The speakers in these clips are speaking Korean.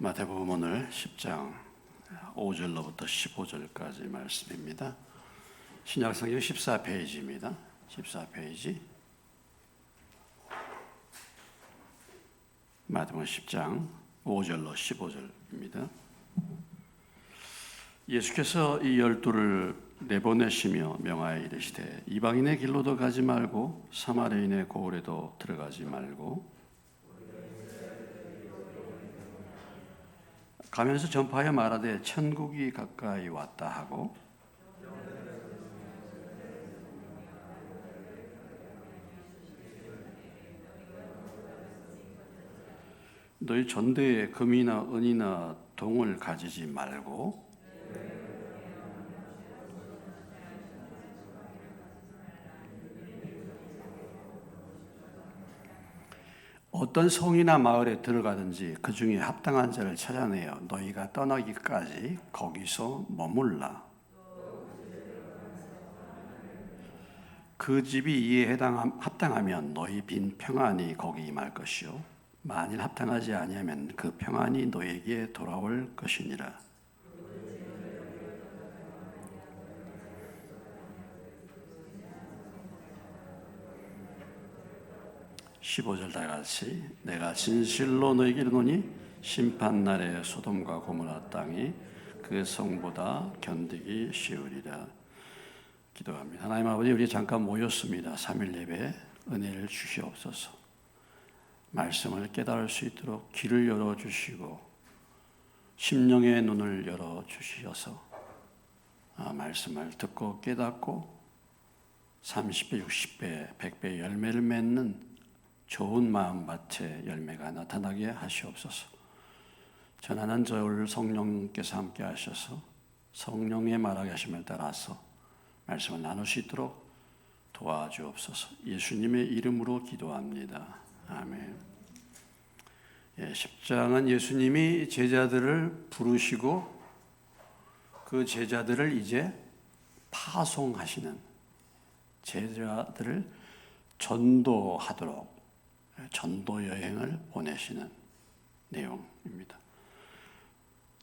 마태복음 오늘 10장 5절로부터 15절까지 말씀입니다. 신약성경 14페이지입니다. 14페이지. 마태복음 10장 5절로 15절입니다. 예수께서 이 12를 내보내시며 명하여 이르시되 이방인의 길로도 가지 말고 사마리아인의 고을에도 들어가지 말고 가면서 전파하여 말하되 천국이 가까이 왔다 하고 너희 전대에 금이나 은이나 동을 가지지 말고 어떤 성이나 마을에 들어가든지 그 중에 합당한 자를 찾아내어 너희가 떠나기까지 거기서 머물라. 그 집이 이에 합당하면 너희 빈 평안이 거기 임할 것이요 만일 합당하지 아니하면 그 평안이 너희에게 돌아올 것이니라. 15절 다 같이 내가 진실로 너희에게 이르노니 심판날에 소돔과 고모라 땅이 그 성보다 견디기 쉬우리라. 기도합니다. 하나님 아버지, 우리 잠깐 모였습니다. 3일 예배 은혜를 주시옵소서. 말씀을 깨달을 수 있도록 귀를 열어주시고 심령의 눈을 열어주시어서 말씀을 듣고 깨닫고 30배, 60배, 100배 열매를 맺는 좋은 마음밭의 열매가 나타나게 하시옵소서. 전하는 저를 성령께서 함께 하셔서 성령의 말하게 하심을 따라서 말씀을 나눌 수 있도록 도와주옵소서. 예수님의 이름으로 기도합니다. 아멘. 10장은 예수님이 제자들을 부르시고 그 제자들을 이제 파송하시는, 제자들을 전도하도록 전도 여행을 보내시는 내용입니다.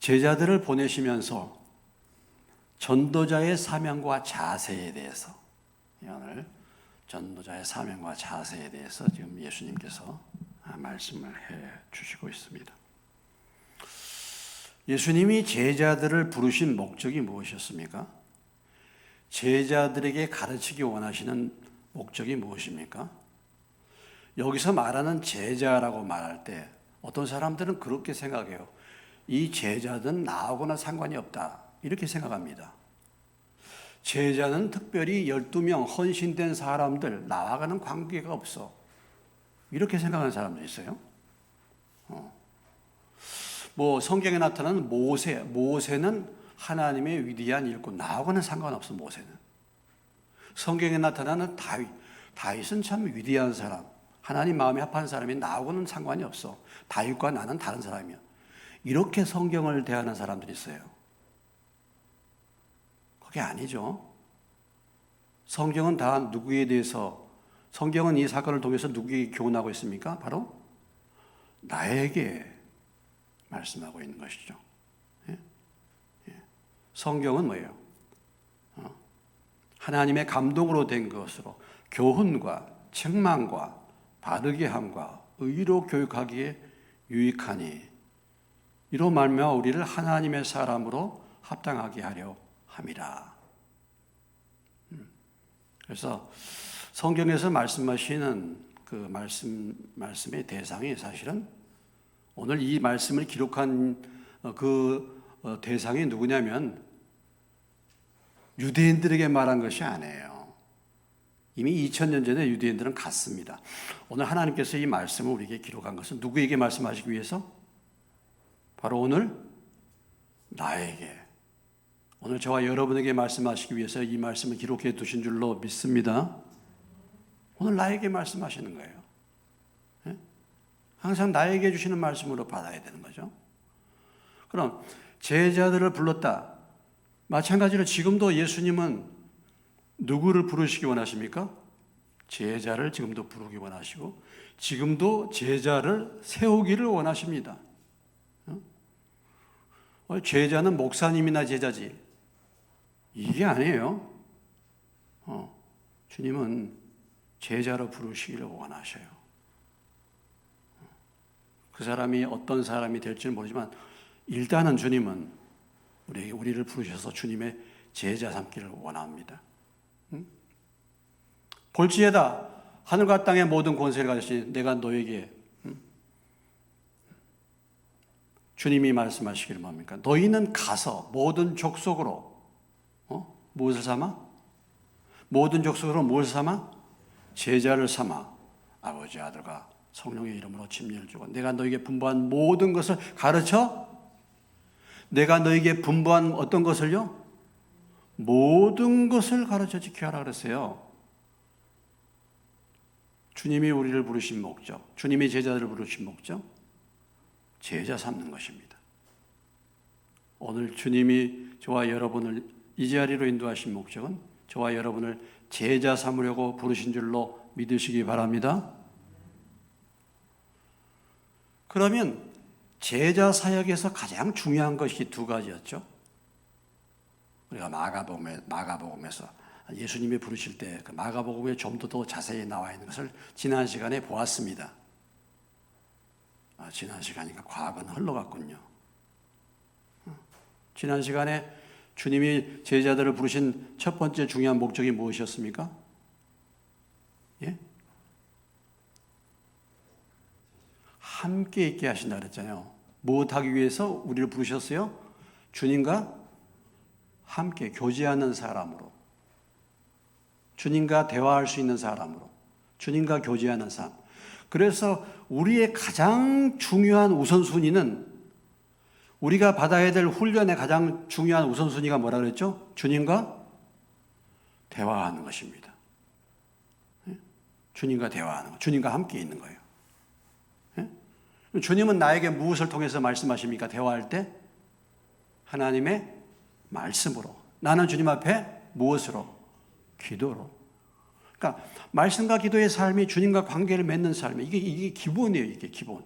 제자들을 보내시면서 전도자의 사명과 자세에 대해서, 오늘 전도자의 사명과 자세에 대해서 지금 예수님께서 말씀을 해 주시고 있습니다. 예수님이 제자들을 부르신 목적이 무엇이었습니까? 제자들에게 가르치기 원하시는 목적이 무엇입니까? 여기서 말하는 제자라고 말할 때 어떤 사람들은 그렇게 생각해요. 이 제자들은 나하고는 상관이 없다, 이렇게 생각합니다. 제자는 특별히 12명 헌신된 사람들, 나와가는 관계가 없어, 이렇게 생각하는 사람도 있어요. 성경에 나타나는 모세는 하나님의 위대한 일꾼, 나하고는 상관없어. 모세는. 성경에 나타나는 다윗은 참 위대한 사람, 하나님 마음에 합한 사람이, 나하고는 상관이 없어. 다윗과 나는 다른 사람이야. 이렇게 성경을 대하는 사람들이 있어요. 그게 아니죠. 성경은 다 누구에 대해서, 성경은 이 사건을 통해서 누구에게 교훈하고 있습니까? 바로 나에게 말씀하고 있는 것이죠. 성경은 뭐예요? 하나님의 감동으로 된 것으로 교훈과 책망과 바르게 함과 의로 교육하기에 유익하니 이로 말미암아 우리를 하나님의 사람으로 합당하게 하려 함이라. 그래서 성경에서 말씀하시는 그 말씀의 대상이 사실은 오늘 이 말씀을 기록한 그 대상이 누구냐면 유대인들에게 말한 것이 아니에요. 이미 2000년 전에 유대인들은 갔습니다. 오늘 하나님께서 이 말씀을 우리에게 기록한 것은 누구에게 말씀하시기 위해서? 바로 오늘 나에게, 오늘 저와 여러분에게 말씀하시기 위해서 이 말씀을 기록해 두신 줄로 믿습니다. 오늘 나에게 말씀하시는 거예요. 항상 나에게 주시는 말씀으로 받아야 되는 거죠. 그럼 제자들을 불렀다. 마찬가지로 지금도 예수님은 누구를 부르시기 원하십니까? 제자를 지금도 부르기 원하시고 지금도 제자를 세우기를 원하십니다. 제자는 목사님이나 제자지. 이게 아니에요. 주님은 제자로 부르시기를 원하셔요. 그 사람이 어떤 사람이 될지는 모르지만 일단은 주님은 우리를 부르셔서 주님의 제자 삼기를 원합니다. 볼지에다 하늘과 땅의 모든 권세를 가지신 내가 너에게 주님이 말씀하시기를 뭡니까? 너희는 가서 모든 족속으로 무엇을 삼아? 모든 족속으로 무엇을 삼아? 제자를 삼아 아버지 아들과 성령의 이름으로 침례를 주고 내가 너에게 분부한 모든 것을 가르쳐 내가 너에게 분부한 어떤 것을요? 모든 것을 가르쳐 지켜야 하라 그랬어요. 주님이 우리를 부르신 목적, 주님이 제자들을 부르신 목적, 제자 삼는 것입니다. 오늘 주님이 저와 여러분을 이 자리로 인도하신 목적은 저와 여러분을 제자 삼으려고 부르신 줄로 믿으시기 바랍니다. 그러면 제자 사역에서 가장 중요한 것이 두 가지였죠. 우리가 마가복음에서 예수님이 부르실 때 그 마가복음에 좀 더 자세히 나와 있는 것을 지난 시간에 보았습니다. 지난 시간이니까 과거는 흘러갔군요. 지난 시간에 주님이 제자들을 부르신 첫 번째 중요한 목적이 무엇이었습니까? 예? 함께 있게 하신다 그랬잖아요. 무엇하기 위해서 우리를 부르셨어요? 주님과 함께 교제하는 사람으로, 주님과 대화할 수 있는 사람으로, 주님과 교제하는 사람. 그래서 우리의 가장 중요한 우선순위는 우리가 받아야 될 훈련의 가장 중요한 우선순위가 뭐라 그랬죠? 주님과 대화하는 것입니다. 주님과 대화하는 것, 주님과 함께 있는 거예요. 주님은 나에게 무엇을 통해서 말씀하십니까? 대화할 때? 하나님의 말씀으로. 나는 주님 앞에 무엇으로? 기도로. 그러니까 말씀과 기도의 삶이 주님과 관계를 맺는 삶이에요. 이게 기본이에요. 이게 기본.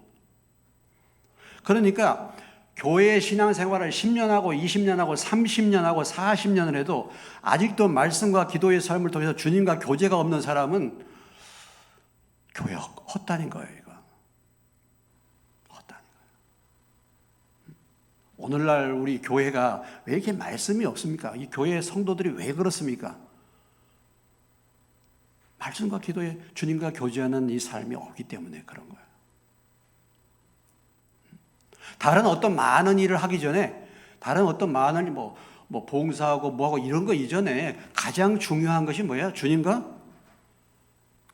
그러니까 교회 신앙생활을 10년하고 20년하고 30년하고 40년을 해도 아직도 말씀과 기도의 삶을 통해서 주님과 교제가 없는 사람은 교회 헛다닌 거예요. 이거. 헛다닌 거예요. 오늘날 우리 교회가 왜 이렇게 말씀이 없습니까? 이 교회 성도들이 왜 그렇습니까? 말씀과 기도에 주님과 교제하는 이 삶이 없기 때문에 그런 거예요. 다른 어떤 많은 일을 하기 전에, 다른 어떤 많은 뭐 봉사하고 뭐하고 이런 거 이전에 가장 중요한 것이 뭐야? 주님과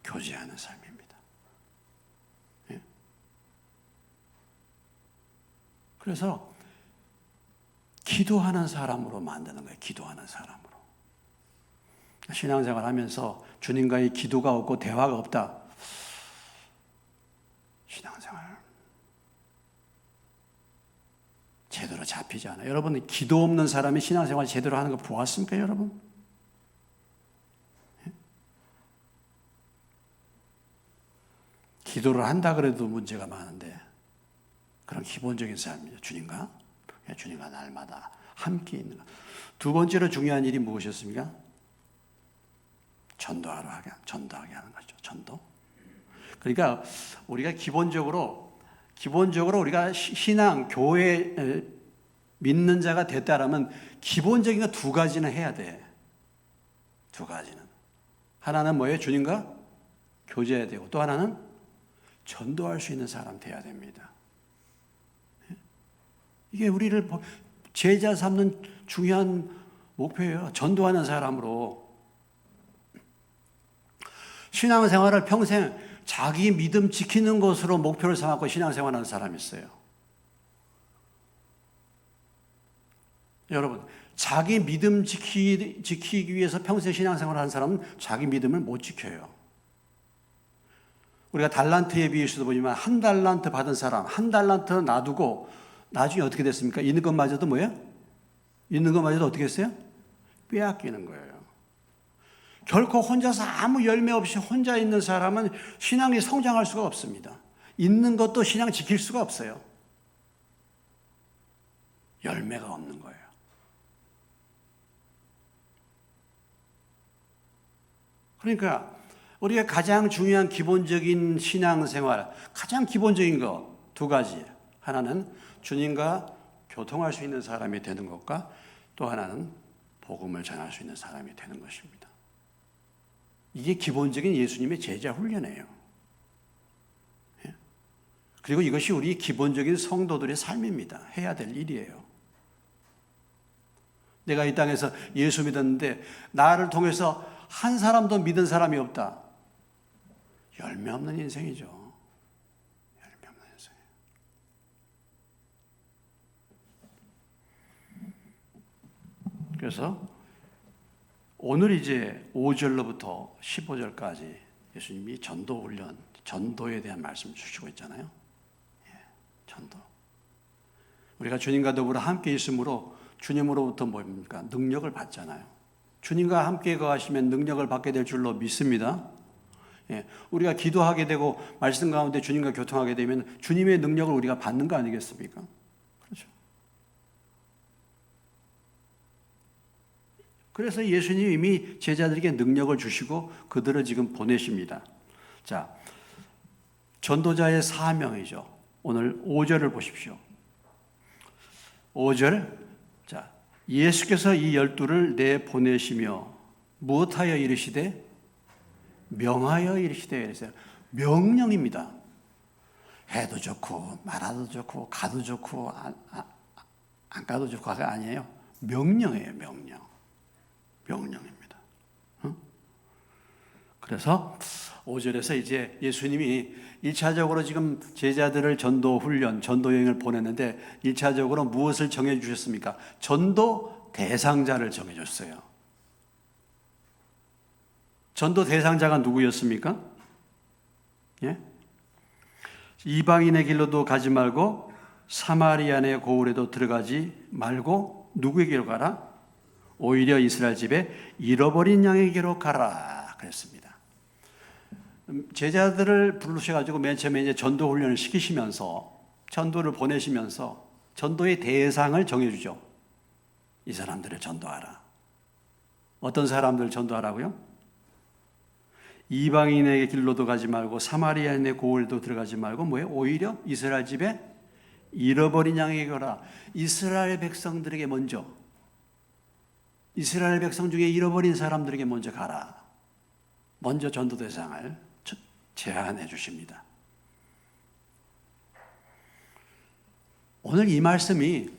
교제하는 삶입니다. 예? 그래서 기도하는 사람으로 만드는 거예요. 기도하는 사람으로. 신앙생활 하면서 주님과의 기도가 없고 대화가 없다. 신앙생활 제대로 잡히지 않아요. 여러분, 기도 없는 사람이 신앙생활 제대로 하는 거 보았습니까, 여러분? 기도를 한다 그래도 문제가 많은데 그런 기본적인 삶이죠. 주님과 날마다 함께 있는 것. 두 번째로 중요한 일이 무엇이었습니까? 전도하게 하는 거죠. 전도. 그러니까 우리가 기본적으로 우리가 신앙, 교회 믿는 자가 됐다라면 기본적인 거 두 가지는 해야 돼. 두 가지는. 하나는 뭐예요? 주님과 교제해야 되고 또 하나는 전도할 수 있는 사람 돼야 됩니다. 이게 우리를 제자 삼는 중요한 목표예요. 전도하는 사람으로. 신앙생활을 평생 자기 믿음 지키는 것으로 목표를 삼고 신앙생활하는 사람이 있어요. 여러분, 자기 믿음 지키기 위해서 평생 신앙생활하는 사람은 자기 믿음을 못 지켜요. 우리가 달란트에 비유해서도 보지만 한 달란트 받은 사람, 한 달란트 놔두고 나중에 어떻게 됐습니까? 있는 것마저도 뭐예요? 있는 것마저도 어떻게 했어요? 빼앗기는 거예요. 결코 혼자서 아무 열매 없이 혼자 있는 사람은 신앙이 성장할 수가 없습니다. 있는 것도 신앙 지킬 수가 없어요. 열매가 없는 거예요. 그러니까 우리가 가장 중요한 기본적인 신앙생활, 가장 기본적인 거 두 가지. 하나는 주님과 교통할 수 있는 사람이 되는 것과 또 하나는 복음을 전할 수 있는 사람이 되는 것입니다. 이게 기본적인 예수님의 제자 훈련이에요. 그리고 이것이 우리 기본적인 성도들의 삶입니다. 해야 될 일이에요. 내가 이 땅에서 예수 믿었는데 나를 통해서 한 사람도 믿은 사람이 없다. 열매 없는 인생이죠. 열매 없는 인생. 그래서 오늘 이제 5절로부터 15절까지 예수님이 전도 훈련, 전도에 대한 말씀을 주시고 있잖아요. 전도. 우리가 주님과 더불어 함께 있으므로 주님으로부터 뭡니까? 능력을 받잖아요. 주님과 함께 거하시면 능력을 받게 될 줄로 믿습니다. 우리가 기도하게 되고 말씀 가운데 주님과 교통하게 되면 주님의 능력을 우리가 받는 거 아니겠습니까? 그렇죠. 그래서 예수님이 이미 제자들에게 능력을 주시고 그들을 지금 보내십니다. 자, 전도자의 사명이죠. 오늘 5절을 보십시오. 5절. 자, 예수께서 이 12를 내보내시며 무엇하여 이르시되 명하여 이르시되 이랬어요. 명령입니다. 해도 좋고 말아도 좋고 가도 좋고 안 가도 좋고가 아니에요. 명령이에요. 명령. 명령입니다. 그래서 5절에서 이제 예수님이 1차적으로 지금 제자들을 전도 훈련, 전도 여행을 보냈는데 1차적으로 무엇을 정해 주셨습니까? 전도 대상자를 정해 줬어요. 전도 대상자가 누구였습니까? 예? 이방인의 길로도 가지 말고 사마리아의 고을에도 들어가지 말고 누구에게로 가라? 오히려 이스라엘 집에 잃어버린 양에게로 가라 그랬습니다. 제자들을 부르셔가지고 맨 처음에 이제 전도 훈련을 시키시면서 전도를 보내시면서 전도의 대상을 정해주죠. 이 사람들을 전도하라. 어떤 사람들을 전도하라고요? 이방인의 길로도 가지 말고 사마리아인의 고을도 들어가지 말고 뭐예요? 오히려 이스라엘 집에 잃어버린 양에게 가라. 이스라엘 백성들에게 먼저, 이스라엘 백성 중에 잃어버린 사람들에게 먼저 가라. 먼저 전도 대상을 제안해 주십니다. 오늘 이 말씀이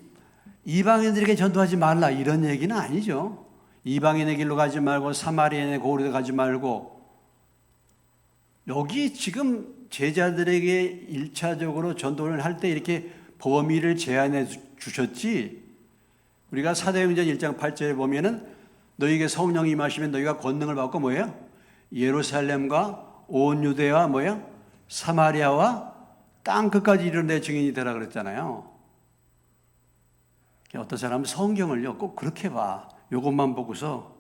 이방인들에게 전도하지 말라 이런 얘기는 아니죠. 이방인의 길로 가지 말고 사마리아인의 고을에 가지 말고 여기 지금 제자들에게 1차적으로 전도를 할 때 이렇게 범위를 제한해 주셨지. 우리가 사도행전 1장 8절에 보면은 너희에게 성령이 임하시면 너희가 권능을 받고 뭐예요? 예루살렘과 온 유대와 뭐예요? 사마리아와 땅 끝까지 이르는 내 증인이 되라 그랬잖아요. 어떤 사람은 성경을요 꼭 그렇게 봐. 이것만 보고서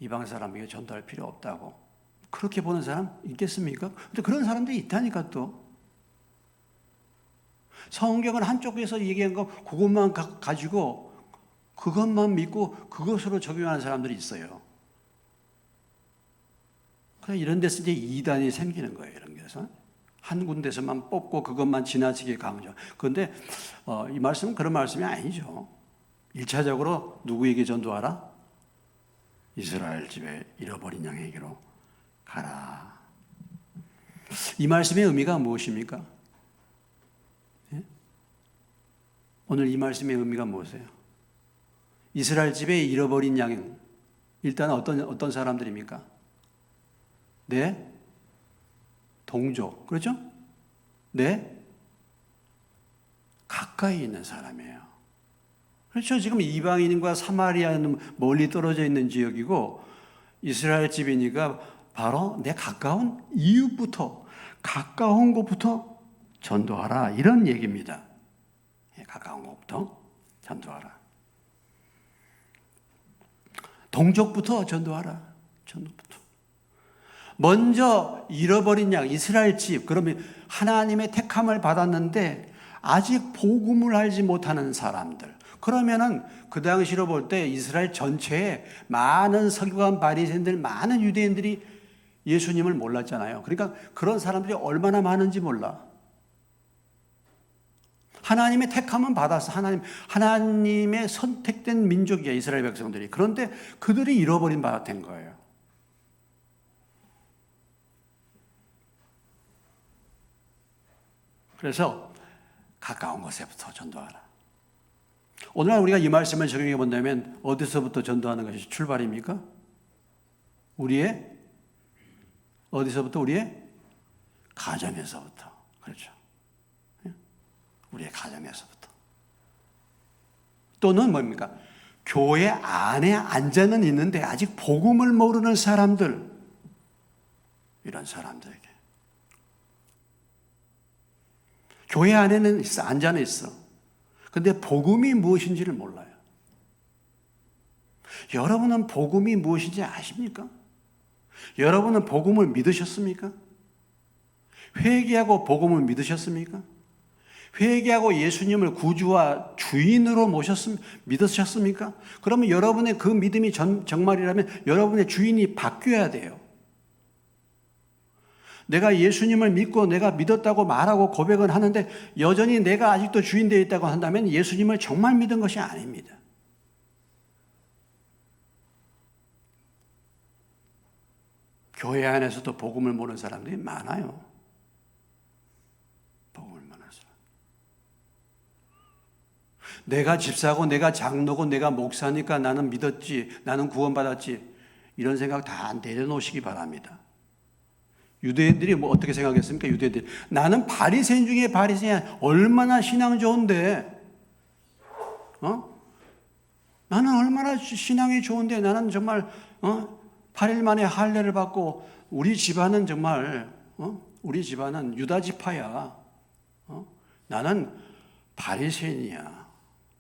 이방 사람에게 전도할 필요 없다고. 그렇게 보는 사람 있겠습니까? 근데 그런 사람들이 있다니까 또. 성경을 한쪽에서 얘기한 거 그것만 가지고 그것만 믿고 그것으로 적용하는 사람들이 있어요. 그래서 이런 데서 이제 이단이 생기는 거예요. 이런 데서. 한 군데서만 뽑고 그것만 지나치게 강조. 그런데 이 말씀은 그런 말씀이 아니죠. 1차적으로 누구에게 전도하라? 이스라엘 집에 잃어버린 양에게로 가라. 이 말씀의 의미가 무엇입니까? 예? 오늘 이 말씀의 의미가 무엇이에요? 이스라엘 집에 잃어버린 양, 일단 어떤 사람들입니까? 네? 동족, 그렇죠? 네? 가까이 있는 사람이에요. 그렇죠? 지금 이방인과 사마리아는 멀리 떨어져 있는 지역이고 이스라엘 집이니까 바로 내 가까운 이웃부터, 가까운 곳부터 전도하라 이런 얘기입니다. 가까운 곳부터 전도하라. 동족부터 전도하라. 전도부터. 먼저 잃어버린 양 이스라엘 집, 그러면 하나님의 택함을 받았는데 아직 복음을 알지 못하는 사람들, 그러면은 그 당시로 볼 때 이스라엘 전체에 많은 서기관 바리새인들, 많은 유대인들이 예수님을 몰랐잖아요. 그러니까 그런 사람들이 얼마나 많은지 몰라. 하나님의 택함은 받았어. 하나님의 선택된 민족이야, 이스라엘 백성들이. 그런데 그들이 잃어버린 바가 된 거예요. 그래서 가까운 곳에부터 전도하라. 오늘날 우리가 이 말씀을 적용해 본다면 어디서부터 전도하는 것이 출발입니까? 어디서부터? 우리의 가정에서부터. 그렇죠. 우리의 가정에서부터. 또는 뭡니까? 교회 안에 앉아는 있는데 아직 복음을 모르는 사람들, 이런 사람들에게. 교회 안에는 있어, 앉아는 있어. 근데 복음이 무엇인지를 몰라요. 여러분은 복음이 무엇인지 아십니까? 여러분은 복음을 믿으셨습니까? 회개하고 복음을 믿으셨습니까? 회개하고 예수님을 구주와 주인으로 믿으셨습니까? 그러면 여러분의 그 믿음이 정말이라면 여러분의 주인이 바뀌어야 돼요. 내가 예수님을 믿고 내가 믿었다고 말하고 고백은 하는데 여전히 내가 아직도 주인 되어 있다고 한다면 예수님을 정말 믿은 것이 아닙니다. 교회 안에서도 복음을 모르는 사람들이 많아요. 복음을 모르는 사람. 내가 집사고 내가 장로고 내가 목사니까 나는 믿었지, 나는 구원받았지, 이런 생각 다 내려놓으시기 바랍니다. 유대인들이 뭐 어떻게 생각했습니까? 유대인들이 나는 바리새인 중에 바리새인, 얼마나 신앙 좋은데, 나는 얼마나 신앙이 좋은데, 나는 정말 8일 만에 할례를 받고 우리 집안은 정말 우리 집안은 유다 지파야. 나는 바리새인이야.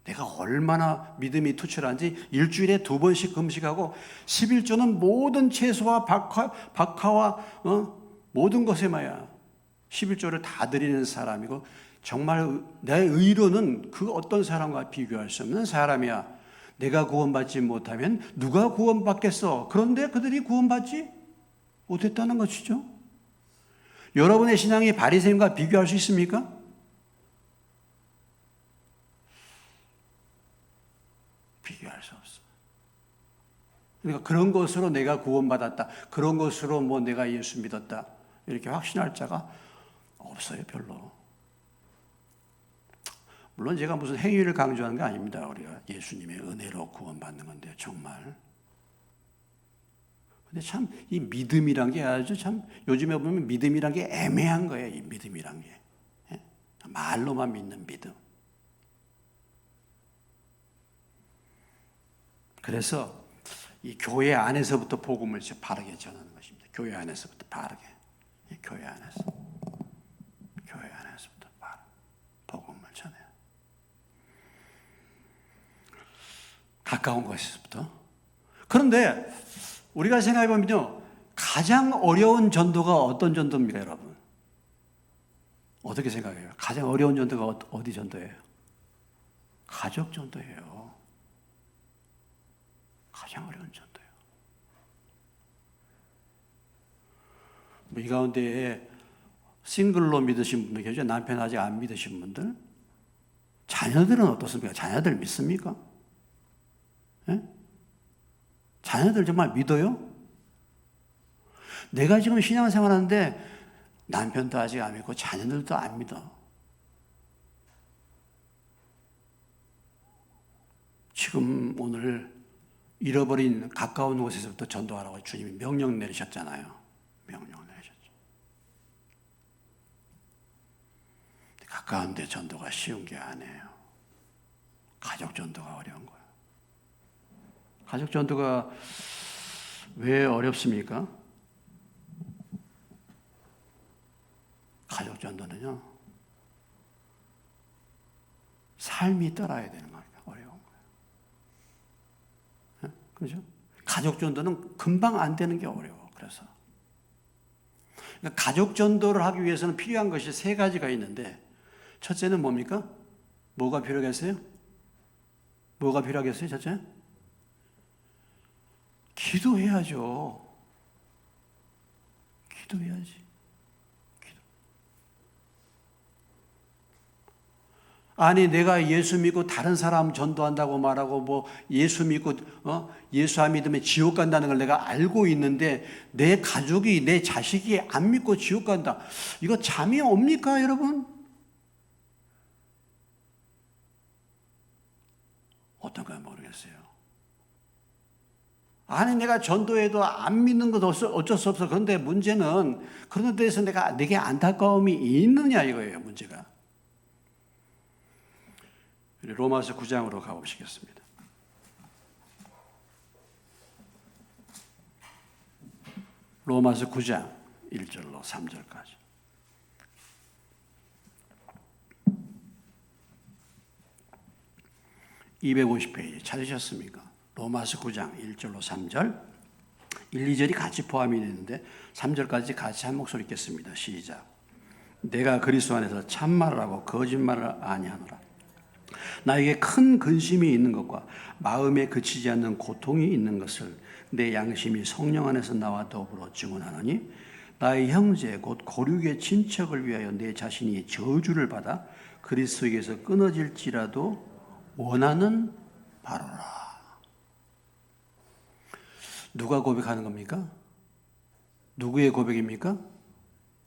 내가 얼마나 믿음이 투철한지 일주일에 2번씩 금식하고 11조는 모든 채소와 박하와 모든 것에 마야 11조를 다 드리는 사람이고 정말 내 의로는 그 어떤 사람과 비교할 수 없는 사람이야. 내가 구원받지 못하면 누가 구원받겠어? 그런데 그들이 구원받지 못했다는 것이죠. 여러분의 신앙이 바리새인과 비교할 수 있습니까? 비교할 수 없어. 그러니까 그런 것으로 내가 구원받았다, 그런 것으로 뭐 내가 예수 믿었다, 이렇게 확신할 자가 없어요, 별로. 물론 제가 무슨 행위를 강조하는 게 아닙니다. 우리가 예수님의 은혜로 구원받는 건데 정말. 근데 참 이 믿음이란 게 아주 참 요즘에 보면 믿음이란 게 애매한 거예요. 이 믿음이란 게. 말로만 믿는 믿음. 그래서 이 교회 안에서부터 복음을 바르게 전하는 것입니다. 교회 안에서부터 바르게. 교회 안에서부터 복음을 전해요. 가까운 곳에서부터. 그런데 우리가 생각해 보면요, 가장 어려운 전도가 어떤 전도입니까, 여러분? 어떻게 생각해요? 가장 어려운 전도가 어디 전도예요? 가족 전도예요. 가장 어려운 전도예요. 이 가운데에 싱글로 믿으신 분들 계시죠? 남편 아직 안 믿으신 분들? 자녀들은 어떻습니까? 자녀들 믿습니까? 예? 자녀들 정말 믿어요? 내가 지금 신앙생활 하는데 남편도 아직 안 믿고 자녀들도 안 믿어. 지금 오늘 잃어버린 가까운 곳에서부터 전도하라고 주님이 명령 내리셨잖아요. 명령 내리셨죠. 가까운 데 전도가 쉬운 게 아니에요. 가족 전도가 어려운 거예요. 가족 전도가 왜 어렵습니까? 가족 전도는요, 삶이 따라야 되는 거니까 어려운 거예요. 그렇죠? 가족 전도는 금방 안 되는 게 어려워. 그래서 그러니까 가족 전도를 하기 위해서는 필요한 것이 3가지가 있는데, 첫째는 뭡니까? 뭐가 필요하겠어요? 뭐가 필요하겠어요, 첫째? 기도해야죠. 기도해야지. 아니 내가 예수 믿고 다른 사람 전도한다고 말하고 뭐 예수 믿고 예수 안 믿으면 지옥 간다는 걸 내가 알고 있는데 내 가족이 내 자식이 안 믿고 지옥 간다. 이거 잠이 옵니까, 여러분? 어떤가 모르겠어요. 아니 내가 전도해도 안 믿는 것 어쩔 수 없어. 그런데 문제는 그런 데에서 내게 안타까움이 있느냐 이거예요, 문제가. 로마서 9장으로 가보시겠습니다. 로마서 9장 1절로 3절까지. (250페이지) 찾으셨습니까? 로마서 9장 1절로 3절. 1, 2절이 같이 포함이 되는데 3절까지 같이 한 목소리 읽겠습니다. 시작. 내가 그리스도 안에서 참말을 하고 거짓말을 아니하노라. 나에게 큰 근심이 있는 것과 마음에 그치지 않는 고통이 있는 것을 내 양심이 성령 안에서 나와 더불어 증언하노니 나의 형제 곧 고륙의 친척을 위하여 내 자신이 저주를 받아 그리스도에게서 끊어질지라도 원하는 바로라. 누가 고백하는 겁니까? 누구의 고백입니까?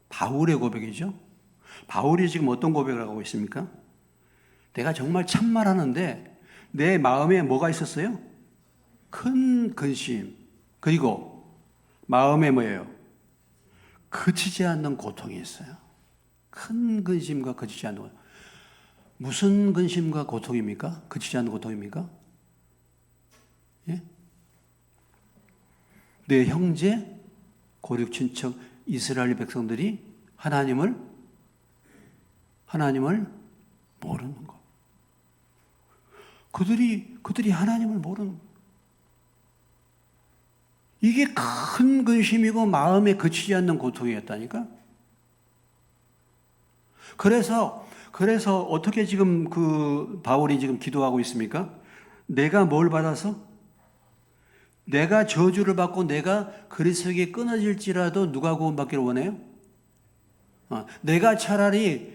바울의 고백이죠. 바울이 지금 어떤 고백을 하고 있습니까? 내가 정말 참말하는데 내 마음에 뭐가 있었어요? 큰 근심. 그리고 마음에 뭐예요? 그치지 않는 고통이 있어요. 큰 근심과 그치지 않는 고통. 무슨 근심과 고통입니까? 그치지 않는 고통입니까? 예? 내 형제, 고륙 친척, 이스라엘 백성들이 하나님을 모르는 것. 그들이 하나님을 모르는 것. 이게 큰 근심이고 마음에 그치지 않는 고통이었다니까. 그래서 어떻게 지금 바울이 지금 기도하고 있습니까? 내가 뭘 받아서? 내가 저주를 받고 내가 그리스도에게 끊어질지라도 누가 구원받기를 원해요? 내가 차라리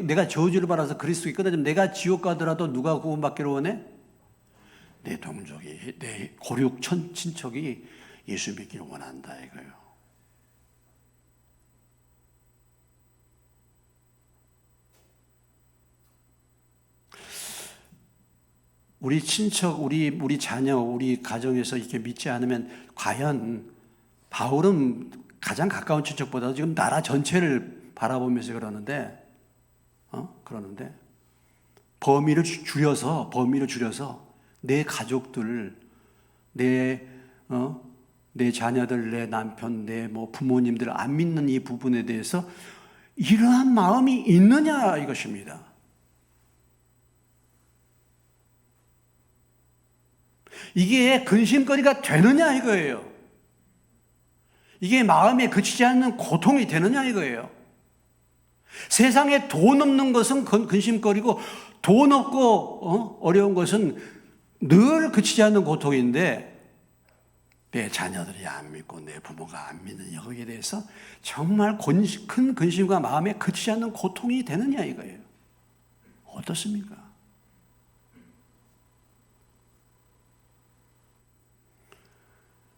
내가 저주를 받아서 그리스도에게 끊어지면 내가 지옥 가더라도 누가 구원받기를 원해? 내 동족이, 내 고륙 친척이 예수 믿기를 원한다 이거예요. 우리 친척, 우리 자녀, 우리 가정에서 이렇게 믿지 않으면 과연 바울은 가장 가까운 친척보다 지금 나라 전체를 바라보면서 그러는데 범위를 줄여서 내 가족들, 내 자녀들, 내 남편, 내 부모님들 안 믿는 이 부분에 대해서 이러한 마음이 있느냐 이것입니다. 이게 근심거리가 되느냐 이거예요. 이게 마음에 그치지 않는 고통이 되느냐 이거예요. 세상에 돈 없는 것은 근심거리고 돈 없고 어려운 것은 늘 그치지 않는 고통인데 내 자녀들이 안 믿고 내 부모가 안 믿는 여기에 대해서 정말 큰 근심과 마음에 그치지 않는 고통이 되느냐 이거예요. 어떻습니까?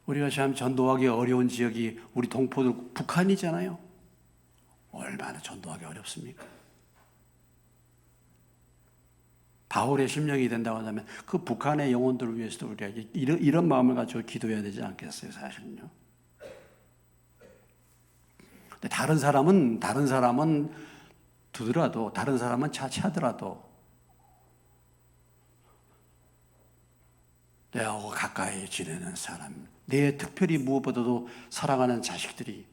우리가 참 전도하기 어려운 지역이 우리 동포들 북한이잖아요. 얼마나 전도하기 어렵습니까? 바울의 심령이 된다고 한다면 그 북한의 영혼들을 위해서도 우리가 이런 마음을 가지고 기도해야 되지 않겠어요, 사실은요. 근데 다른 사람은 두더라도, 다른 사람은 차치하더라도 내하고 가까이 지내는 사람, 내 특별히 무엇보다도 사랑하는 자식들이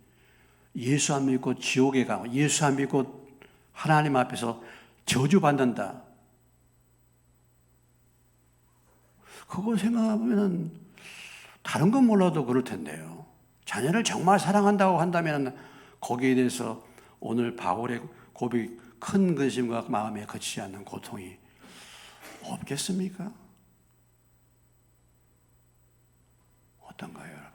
예수 안 믿고 지옥에 가고 예수 안 믿고 하나님 앞에서 저주받는다. 그걸 생각하면 다른 건 몰라도 그럴 텐데요. 자녀를 정말 사랑한다고 한다면 거기에 대해서 오늘 바울의 고백, 큰 근심과 마음에 그치지 않는 고통이 없겠습니까? 어떤가요, 여러분?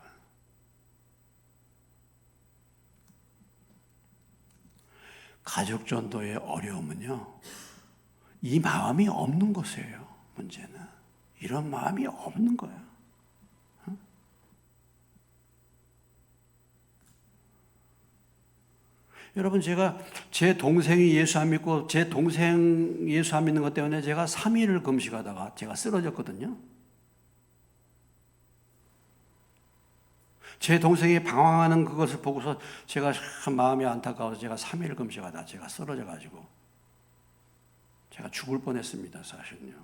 가족 전도의 어려움은요, 이 마음이 없는 것이에요. 문제는 이런 마음이 없는 거예요. 여러분, 제가 제 동생이 예수 안 믿고 제 동생 예수 안 믿는 것 때문에 제가 3일을 금식하다가 제가 쓰러졌거든요. 제 동생이 방황하는 그것을 보고서 제가 참 마음이 안타까워서 제가 3일 금식하다 제가 쓰러져가지고 제가 죽을 뻔했습니다, 사실은요.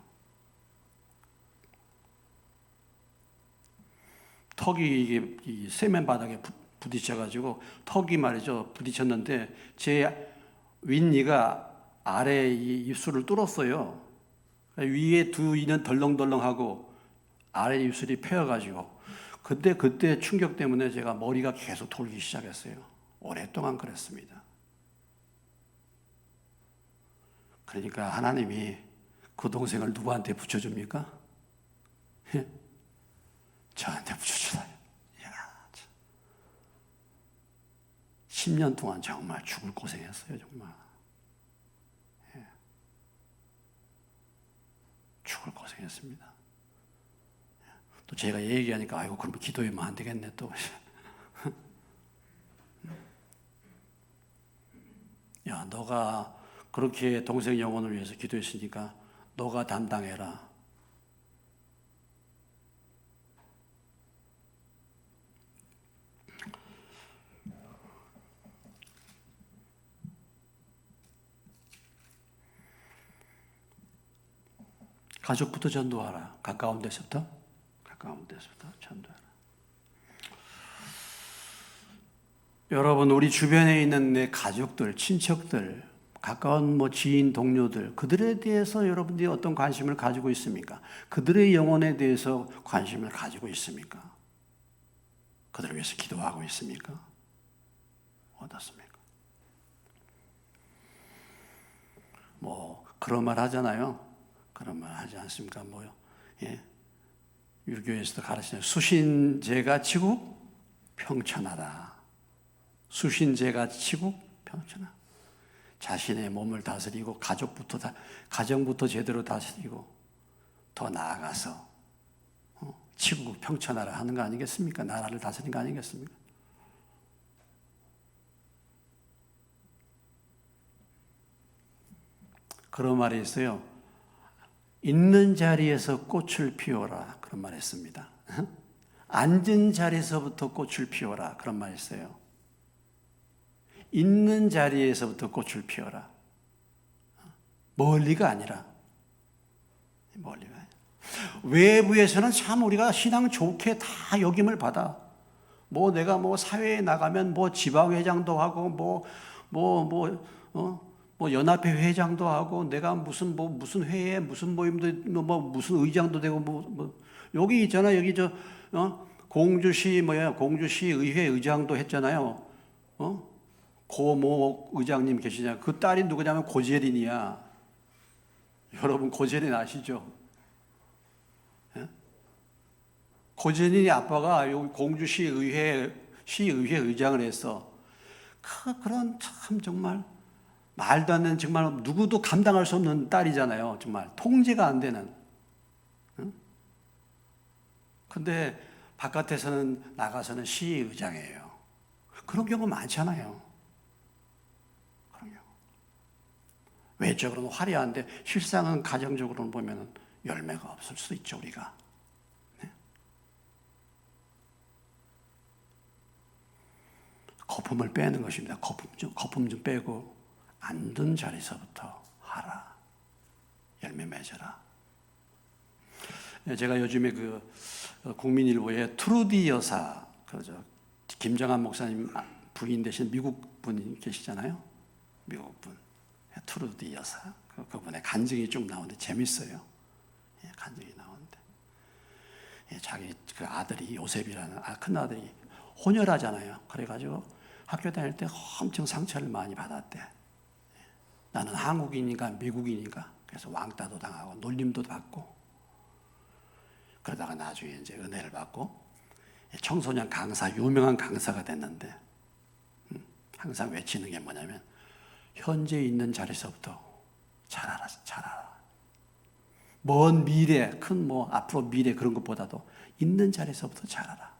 턱이 이게 이 세면 바닥에 부딪혀가지고 턱이 말이죠 부딪혔는데 제 윗니가 아래 이 입술을 뚫었어요. 위에 두 이는 덜렁덜렁하고 아래 입술이 패여가지고 그때 충격 때문에 제가 머리가 계속 돌기 시작했어요. 오랫동안 그랬습니다. 그러니까 하나님이 그 동생을 누구한테 붙여줍니까? 저한테 붙여주나요? 10년 동안 정말 죽을 고생했어요, 정말. 죽을 고생했습니다. 또 제가 얘기하니까 아이고 그럼 기도하면 안 되겠네 또. 야, 너가 그렇게 동생 영혼을 위해서 기도했으니까 너가 담당해라. 가족부터 전도하라. 가까운 데서부터 전도하라. 여러분, 우리 주변에 있는 내 가족들, 친척들, 가까운 지인, 동료들, 그들에 대해서 여러분들이 어떤 관심을 가지고 있습니까? 그들의 영혼에 대해서 관심을 가지고 있습니까? 그들을 위해서 기도하고 있습니까? 어떻습니까? 그런 말 하잖아요. 그런 말 하지 않습니까? 유교에서도 가르치는 수신제가 치국 평천하라. 수신제가 치국 평천하라. 자신의 몸을 다스리고 가정부터 제대로 다스리고 더 나아가서 치국 평천하라 하는 거 아니겠습니까? 나라를 다스리는 거 아니겠습니까? 그런 말이 있어요. 있는 자리에서 꽃을 피워라. 그런 말 했습니다. 앉은 자리에서부터 꽃을 피워라. 그런 말 있어요. 있는 자리에서부터 꽃을 피워라. 멀리가 아니라. 외부에서는 참 우리가 신앙 좋게 다 역임을 받아. 내가 사회에 나가면 지방회장도 하고 연합회 회장도 하고 내가 무슨 회에 무슨 모임도 무슨 의장도 되고 여기 있잖아. 여기 공주시 의회 의장도 했잖아요. 고모 의장님 계시냐? 그 딸이 누구냐면 고재린이야. 여러분 고재린 아시죠? 고재린이 아빠가 여기 공주시 시의회 의장을 했어. 그런 참 정말 말도 안 되는 정말 누구도 감당할 수 없는 딸이잖아요. 정말 통제가 안 되는. 근데 바깥에서는 나가서는 시의장이에요. 그런 경우 많잖아요. 그런 경우. 외적으로는 화려한데 실상은 가정적으로는 보면 열매가 없을 수 있죠, 우리가. 네? 거품을 빼는 것입니다. 거품 좀 빼고 앉은 자리에서부터 하라. 열매 맺어라. 제가 요즘에 국민일보에 트루디 여사, 김정한 목사님 부인 되신 미국 분이 계시잖아요. 미국 분. 트루디 여사. 그분의 간증이 쭉 나오는데 재밌어요. 간증이 나오는데. 자기 그 아들이 요셉이라는 큰 아들이 혼혈하잖아요. 그래가지고 학교 다닐 때 엄청 상처를 많이 받았대. 나는 한국인인가 미국인인가 그래서 왕따도 당하고 놀림도 받고 그러다가 나중에 이제 은혜를 받고 청소년 강사, 유명한 강사가 됐는데 항상 외치는 게 뭐냐면 현재 있는 자리에서부터 잘하라, 잘하라. 먼 미래, 큰 앞으로 미래 그런 것보다도 있는 자리에서부터 잘하라.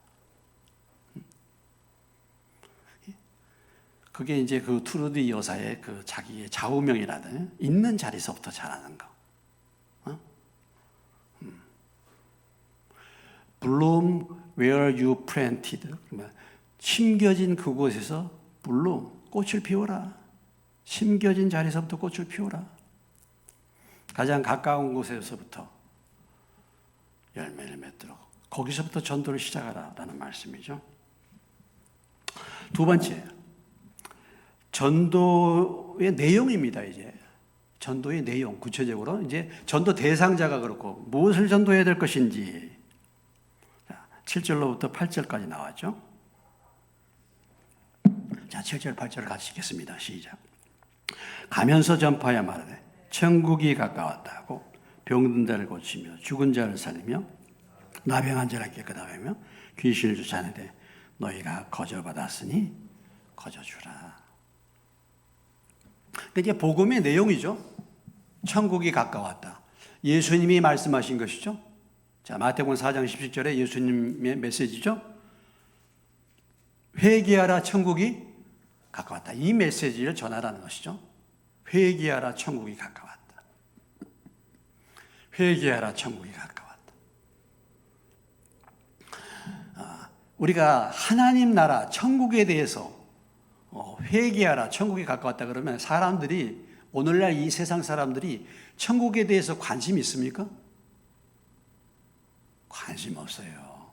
그게 이제 그 투르디 여사의 그 자기의 좌우명이라든 있는 자리에서부터 잘하는 거. Bloom where you planted. 심겨진 그곳에서 bloom, 꽃을 피워라. 심겨진 자리에서부터 꽃을 피워라. 가장 가까운 곳에서부터 열매를 맺도록 거기서부터 전도를 시작하라라는 말씀이죠. 두 번째, 전도의 내용입니다. 이제 전도의 내용, 구체적으로 이제 전도 대상자가 그렇고 무엇을 전도해야 될 것인지 7절로부터 8절까지 나왔죠. 자, 7절, 8절을 같이 읽겠습니다. 시작. 가면서 전파하여 말하되 천국이 가까웠다고 병든 자를 고치며 죽은 자를 살리며 나병한 자를 깨끗하게 하며 귀신을 쫓아내되 너희가 거저받았으니 거저주라. 이게 복음의 내용이죠. 천국이 가까웠다. 예수님이 말씀하신 것이죠. 자, 마태복음 4장 17절에 예수님의 메시지죠. 회개하라, 천국이 가까웠다. 이 메시지를 전하라는 것이죠. 회개하라, 천국이 가까웠다. 회개하라, 천국이 가까웠다. 우리가 하나님 나라, 천국에 대해서 회개하라, 천국이 가까웠다 그러면 사람들이, 오늘날 이 세상 사람들이 천국에 대해서 관심이 있습니까? 관심 없어요.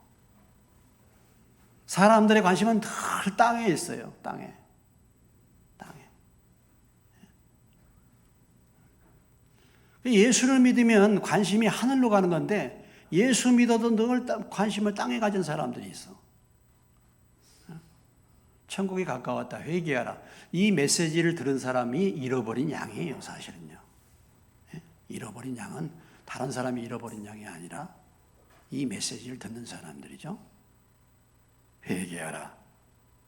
사람들의 관심은 늘 땅에 있어요. 땅에. 예수를 믿으면 관심이 하늘로 가는 건데 예수 믿어도 늘 관심을 땅에 가진 사람들이 있어. 천국이 가까웠다. 회개하라. 이 메시지를 들은 사람이 잃어버린 양이에요. 사실은요. 잃어버린 양은 다른 사람이 잃어버린 양이 아니라 이 메시지를 듣는 사람들이죠. 회개하라.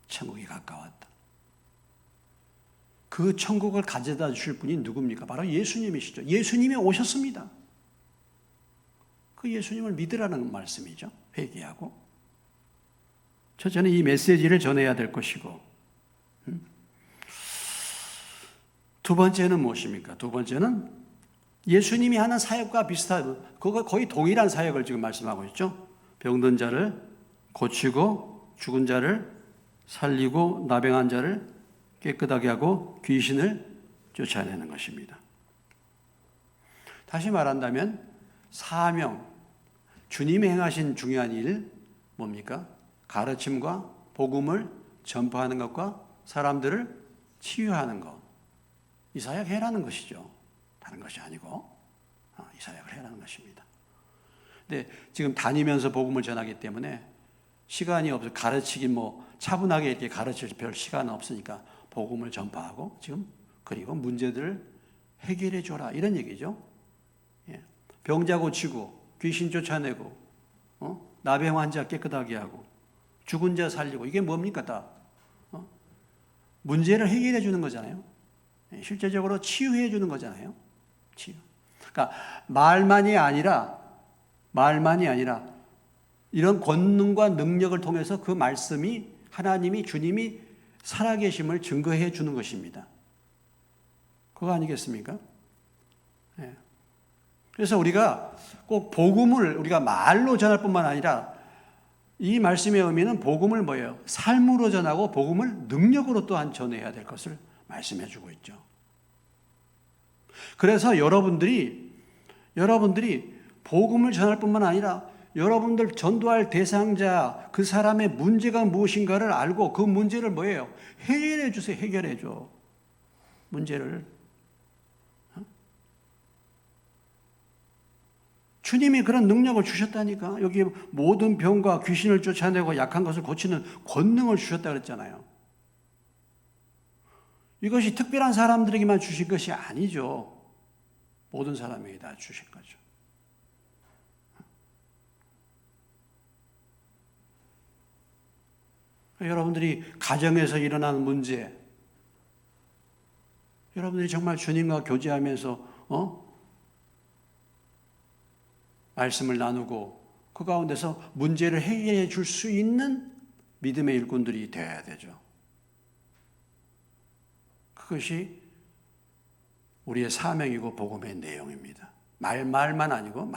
천국이 가까웠다. 그 천국을 가져다 주실 분이 누굽니까? 바로 예수님이시죠. 예수님이 오셨습니다. 그 예수님을 믿으라는 말씀이죠. 회개하고. 저는 이 메시지를 전해야 될 것이고. 두 번째는 무엇입니까? 두 번째는 예수님이 하는 사역과 비슷한, 그거 거의 동일한 사역을 지금 말씀하고 있죠. 병든 자를 고치고 죽은 자를 살리고 나병한 자를 깨끗하게 하고 귀신을 쫓아내는 것입니다. 다시 말한다면 사명, 주님이 행하신 중요한 일 뭡니까? 가르침과 복음을 전파하는 것과 사람들을 치유하는 것. 이 사역 해라는 것이죠. 다른 것이 아니고 이 사역을 해라는 것입니다. 근데 지금 다니면서 복음을 전하기 때문에 시간이 없어 가르치기 차분하게 이렇게 가르칠 별 시간은 없으니까 복음을 전파하고 지금 그리고 문제들을 해결해 줘라 이런 얘기죠. 병자 고치고 귀신 쫓아내고 나병 환자 깨끗하게 하고 죽은 자 살리고 이게 뭡니까 다 문제를 해결해 주는 거잖아요. 실제적으로 치유해 주는 거잖아요. 치유. 그러니까 말만이 아니라 이런 권능과 능력을 통해서 그 말씀이 하나님이 주님이 살아계심을 증거해 주는 것입니다. 그거 아니겠습니까? 네. 그래서 우리가 꼭 복음을 우리가 말로 전할 뿐만 아니라 이 말씀의 의미는 복음을 뭐예요? 삶으로 전하고 복음을 능력으로 또한 전해야 될 것을 말씀해 주고 있죠. 그래서 여러분들이 복음을 전할 뿐만 아니라 여러분들 전도할 대상자 그 사람의 문제가 무엇인가를 알고 그 문제를 뭐예요? 해결해 주세요. 해결해 줘. 문제를. 주님이 그런 능력을 주셨다니까. 여기 모든 병과 귀신을 쫓아내고 약한 것을 고치는 권능을 주셨다 그랬잖아요. 이것이 특별한 사람들에게만 주신 것이 아니죠. 모든 사람에게 다 주신 거죠. 여러분들이 가정에서 일어나는 문제, 여러분들이 정말 주님과 교제하면서 말씀을 나누고 그 가운데서 문제를 해결해 줄 수 있는 믿음의 일꾼들이 되어야 되죠. 그것이 우리의 사명이고 복음의 내용입니다. 말만 아니고.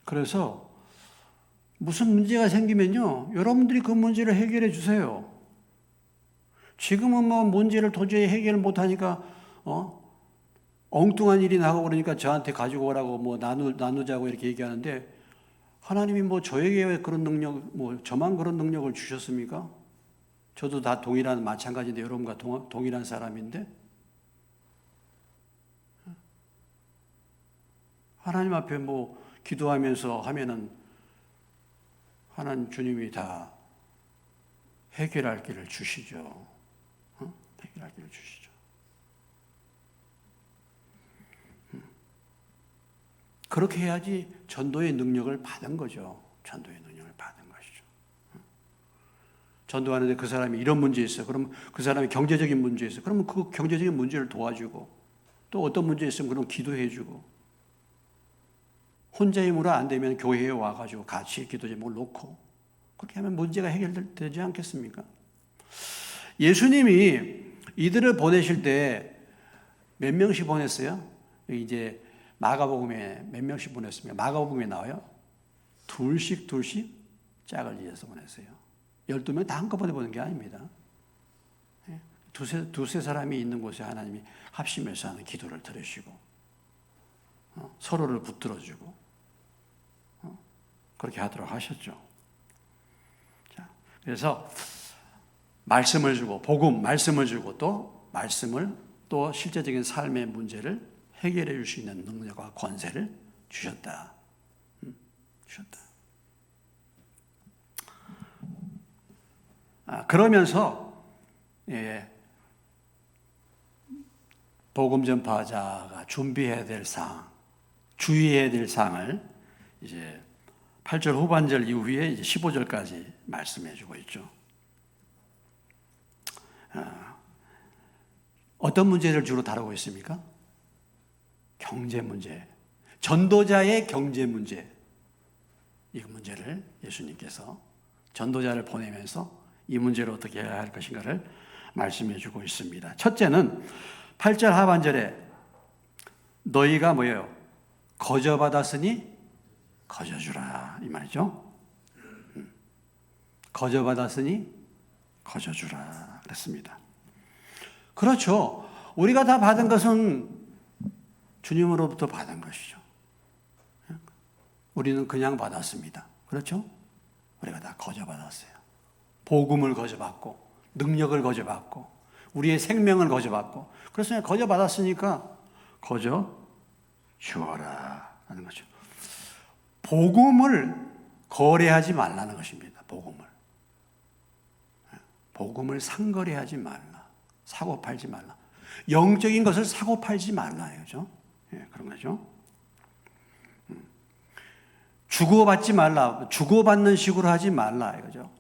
그래서 무슨 문제가 생기면요, 여러분들이 그 문제를 해결해 주세요. 지금은 뭐 문제를 도저히 해결 못하니까 엉뚱한 일이 나고 그러니까 저한테 가지고 오라고 뭐 나누자고 이렇게 얘기하는데, 하나님이 뭐 저에게 그런 능력, 뭐 저만 그런 능력을 주셨습니까? 저도 다 동일한, 마찬가지인데 여러분과 동일한 사람인데, 하나님 앞에 뭐 기도하면서 하면은 하나님 주님이 다 해결할 길을 주시죠. 해결할 길을 주시죠. 그렇게 해야지 전도의 능력을 받은 거죠. 전도의 능력을 받은 것이죠. 전도하는데 그 사람이 이런 문제 있어요. 그러면 그 사람이 경제적인 문제 있어요. 그러면 그 경제적인 문제를 도와주고, 또 어떤 문제 있으면 그럼 기도해주고, 혼자 힘으로 안 되면 교회에 와가지고 같이 기도 제목을 놓고, 그렇게 하면 문제가 해결되지 않겠습니까? 예수님이 이들을 보내실 때 몇 명씩 보냈어요? 이제 마가복음에 몇 명씩 보냈습니까? 마가복음에 나와요. 둘씩 짝을 지어서 보냈어요. 12명 다 한꺼번에 보낸 게 아닙니다. 두세 사람이 있는 곳에 하나님이 합심해서 하는 기도를 들으시고, 서로를 붙들어주고, 그렇게 하도록 하셨죠. 자, 그래서 말씀을 주고, 말씀을 주고, 또 말씀을, 또 실제적인 삶의 문제를 해결해 줄 수 있는 능력과 권세를 주셨다. 그러면서 복음 전파자가 준비해야 될 사항, 주의해야 될 사항을 이제 8절 후반절 이후에 이제 15절까지 말씀해 주고 있죠. 어떤 문제를 주로 다루고 있습니까? 경제 문제, 전도자의 경제 문제, 이 문제를 예수님께서 전도자를 보내면서 이 문제를 어떻게 해야 할 것인가를 말씀해 주고 있습니다. 첫째는 8절 하반절에 너희가 뭐예요? 거저받았으니 거저주라, 이 말이죠. 거저받았으니 거저주라 그랬습니다. 그렇죠. 우리가 다 받은 것은 주님으로부터 받은 것이죠. 우리는 그냥 받았습니다. 그렇죠? 우리가 다 거저받았어요. 복음을 거저받고, 능력을 거저받고, 우리의 생명을 거저받고, 그래서 거저받았으니까 거저 주어라 하는 거죠. 복음을 거래하지 말라는 것입니다. 복음을 상거래하지 말라. 사고 팔지 말라. 영적인 것을 사고 팔지 말라. 그죠? 그런 거죠. 주고받지 말라. 주고받는 식으로 하지 말라. 이거죠.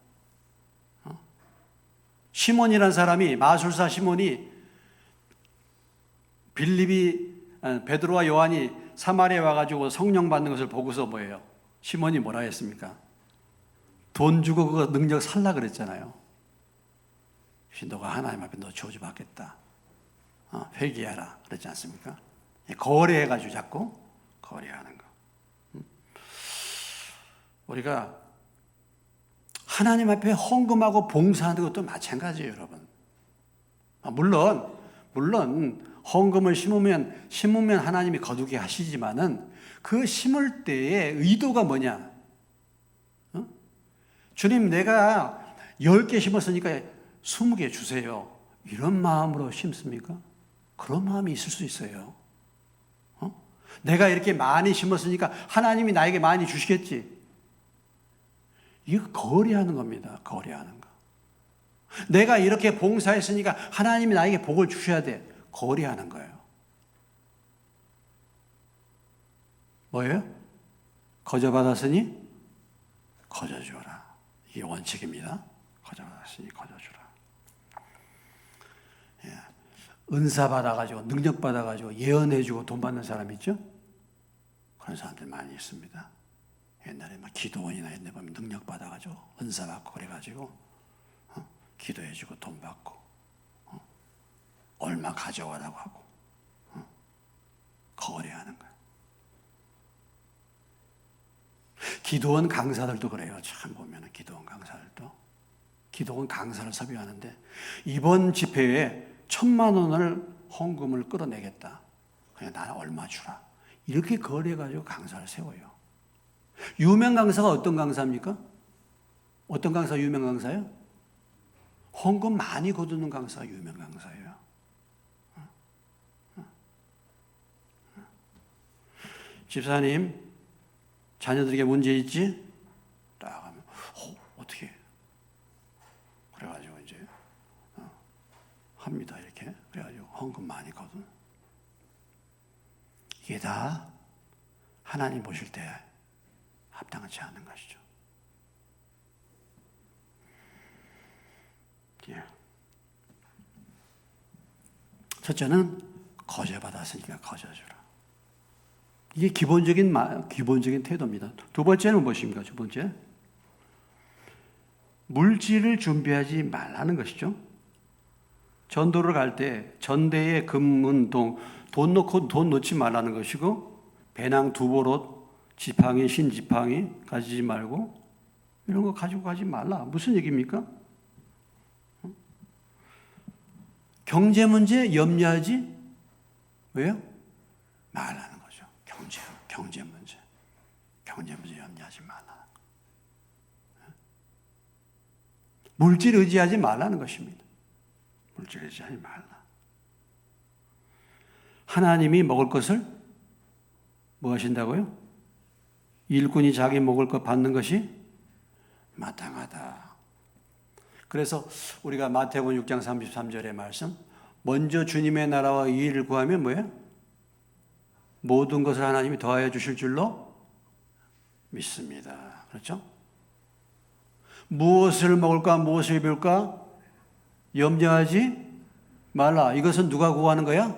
시몬이라는 사람이, 마술사 시몬이 베드로와 요한이 사마리아에 와가지고 성령 받는 것을 보고서 뭐예요? 시몬이 뭐라 했습니까? 돈 주고 그 능력 살라 그랬잖아요. 너가 하나님 앞에 너 저주받겠다. 회개하라 그랬지 않습니까? 거래해가지고 자꾸 거래하는 거. 우리가 하나님 앞에 헌금하고 봉사하는 것도 마찬가지예요, 여러분. 물론 헌금을 심으면 하나님이 거두게 하시지만은 그 심을 때의 의도가 뭐냐? 주님, 내가 10개 심었으니까 20개 주세요. 이런 마음으로 심습니까? 그런 마음이 있을 수 있어요. 내가 이렇게 많이 심었으니까 하나님이 나에게 많이 주시겠지. 이거 거래하는 겁니다. 거래하는 거. 내가 이렇게 봉사했으니까 하나님이 나에게 복을 주셔야 돼. 거래하는 거예요. 뭐예요? 거저 받았으니 거저 주어라. 이게 원칙입니다. 거저 받았으니 거저 주라. 예. 은사 받아가지고 능력 받아가지고 예언해주고 돈 받는 사람 있죠? 그런 사람들 많이 있습니다. 옛날에 막 기도원이나 옛날에 보면 능력 받아가지고 은사 받고 그래가지고 기도해주고 돈 받고 얼마 가져와라고 하고 거래하는 거예요. 기도원 강사들도 그래요. 참 보면은 기도원 강사들도 기도원 강사를 섭외하는데 이번 집회에 1,000,000원을 헌금을 끌어내겠다. 그냥 나는 얼마 주라. 이렇게 거래해가지고 강사를 세워요. 유명 강사가 어떤 강사입니까? 어떤 강사 유명 강사예요? 헌금 많이 거두는 강사가 유명 강사예요. 집사님, 자녀들에게 문제 있지? 딱 하면, 어떻게? 그래가지고 이제, 합니다, 이렇게. 그래가지고 헌금 많이 거둔. 이게 다 하나님 보실 때 합당하지 않은 것이죠. 예. 첫째는 거저 받았으니까 거저 주라. 이게 기본적인 태도입니다. 두 번째는 무엇입니까? 두 번째, 물질을 준비하지 말라는 것이죠. 전도를 갈 때 전대에 금은 돈 놓지 말라는 것이고, 배낭 두 보롯, 지팡이 신지팡이 가지지 말고 이런 거 가지고 가지 말라. 무슨 얘기입니까? 경제 문제 염려하지 왜요? 말라는 거죠. 경제 문제 염려하지 말라. 물질 의지하지 말라는 것입니다. 물질 의지하지 말라. 하나님이 먹을 것을 뭐 하신다고요? 일꾼이 자기 먹을 것 받는 것이 마땅하다. 그래서 우리가 마태복음 6장 33절의 말씀, 먼저 주님의 나라와 이 일을 구하면 뭐예요? 모든 것을 하나님이 더하여 주실 줄로 믿습니다. 그렇죠? 무엇을 먹을까, 무엇을 입을까 염려하지 말라. 이것은 누가 구하는 거야?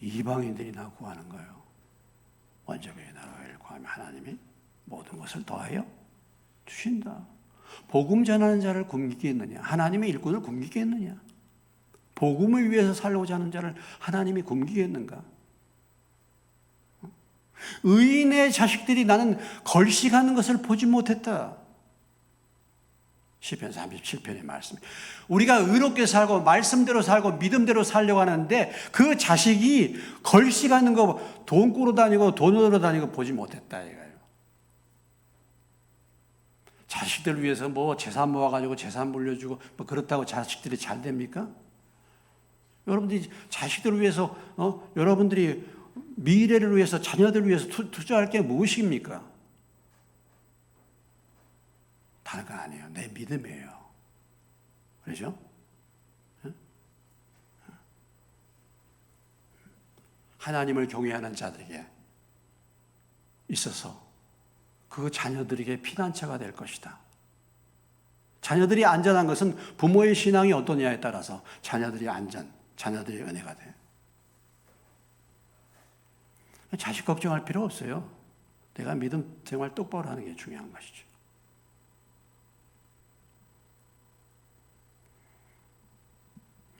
이방인들이 나 구하는 거예요. 먼저 그의 나라를 구하면 하나님이 모든 것을 더하여 주신다. 복음 전하는 자를 굶기겠느냐? 하나님의 일꾼을 굶기겠느냐? 복음을 위해서 살고자 하는 자를 하나님이 굶기겠는가? 의인의 자식들이 나는 걸식하는 것을 보지 못했다. 시편 37편의 말씀. 우리가 의롭게 살고 말씀대로 살고 믿음대로 살려고 하는데 그 자식이 걸식하는 거, 돈 꾸러 다니고 돈으로 다니고 보지 못했다 이거예요. 자식들을 위해서 뭐 재산 모아가지고 재산 물려주고 뭐 그렇다고 자식들이 잘 됩니까? 여러분들이 자식들을 위해서 여러분들이 미래를 위해서 자녀들을 위해서 투자할 게 무엇입니까? 다른 건 아니에요. 내 믿음이에요. 그렇죠? 하나님을 경외하는 자들에게 있어서 그 자녀들에게 피난처가 될 것이다. 자녀들이 안전한 것은 부모의 신앙이 어떠냐에 따라서 자녀들이 자녀들의 은혜가 돼. 자식 걱정할 필요 없어요. 내가 믿음 생활 똑바로 하는 게 중요한 것이죠.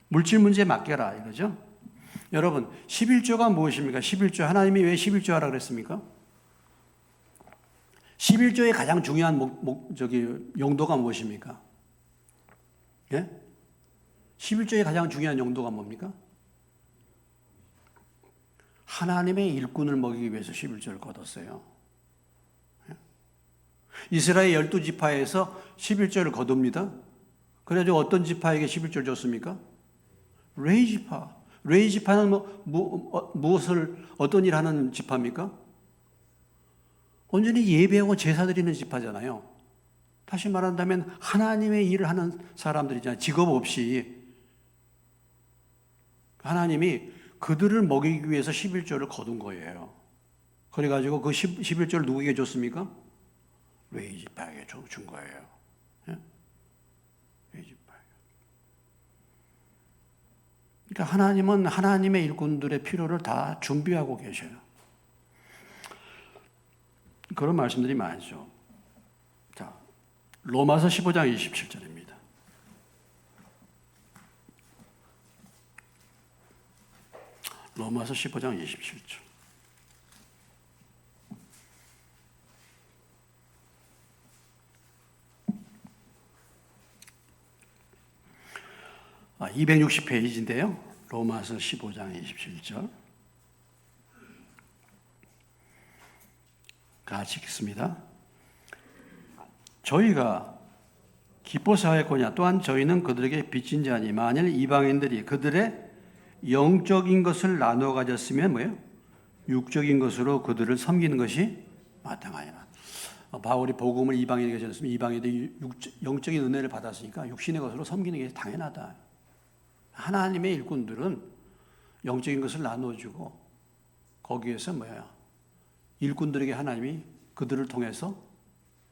물질 문제 맡겨라 이거죠. 여러분 11조가 무엇입니까? 11조 하나님이 왜 11조 하라 그랬습니까? 11조의 가장 중요한 용도가 무엇입니까? 예? 11조의 가장 중요한 용도가 뭡니까? 하나님의 일꾼을 먹이기 위해서 11조를 거뒀어요. 이스라엘 12지파에서 11조를 거둡니다. 그래가지고 어떤 지파에게 11조를 줬습니까? 레위지파. 레위지파는 무엇을 어떤 일을 하는 지파입니까? 온전히 예배하고 제사 드리는 지파잖아요. 다시 말한다면 하나님의 일을 하는 사람들이잖아요. 직업 없이 하나님이 그들을 먹이기 위해서 11조를 거둔 거예요. 그래가지고 그 11조를 누구에게 줬습니까? 레위지파에게 준 거예요. 예? 레위지파. 그러니까 하나님은 하나님의 일꾼들의 필요를 다 준비하고 계셔요. 그런 말씀들이 많죠. 자, 로마서 15장 27절입니다. 로마서 15장 27절. 아, 260페이지인데요. 로마서 15장 27절. 같이 읽습니다. 저희가 기뻐서 하였거냐 또한 저희는 그들에게 빚진 자니 만일 이방인들이 그들의 영적인 것을 나누어 가졌으면 뭐예요? 육적인 것으로 그들을 섬기는 것이 마땅하니라. 바울이 복음을 이방인에게 전했으면 이방인들이 영적인 은혜를 받았으니까 육신의 것으로 섬기는 게 당연하다. 하나님의 일꾼들은 영적인 것을 나누어주고 거기에서 뭐야? 일꾼들에게 하나님이 그들을 통해서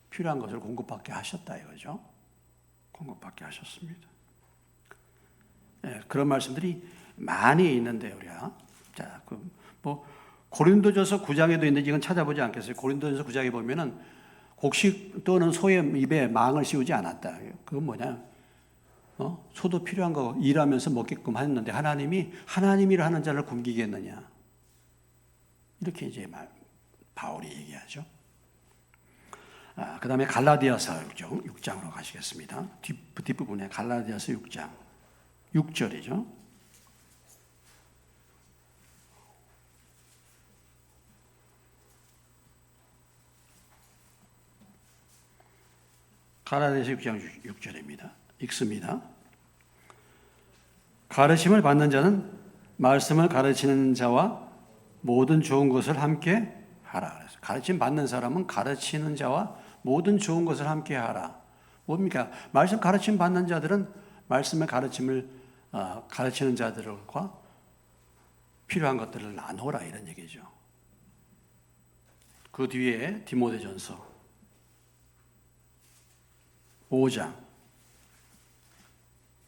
필요한 것을 공급받게 하셨다 이거죠. 공급받게 하셨습니다. 네, 그런 말씀들이 많이 있는데 우리가 자, 고린도전서 9장에도 있는데 이건 찾아보지 않겠어요. 고린도전서 9장에 보면은 곡식 또는 소의 입에 망을 씌우지 않았다. 그건 뭐냐? 소도 필요한 거 일하면서 먹게끔 했는데 하나님이 하나님이라 하는 자를 굶기겠느냐? 이렇게 이제 바울이 얘기하죠. 그 다음에 갈라디아서 6장으로 가시겠습니다. 뒷부분에 갈라디아서 6장 6절이죠. 갈라디아서 6장 6절입니다. 읽습니다. 가르침을 받는 자는 말씀을 가르치는 자와 모든 좋은 것을 함께 하라. 그래서 가르침 받는 사람은 가르치는 자와 모든 좋은 것을 함께 하라. 뭡니까? 말씀 가르침 받는 자들은 말씀의 가르침을 가르치는 자들과 필요한 것들을 나누라 이런 얘기죠. 그 뒤에 디모데전서 5장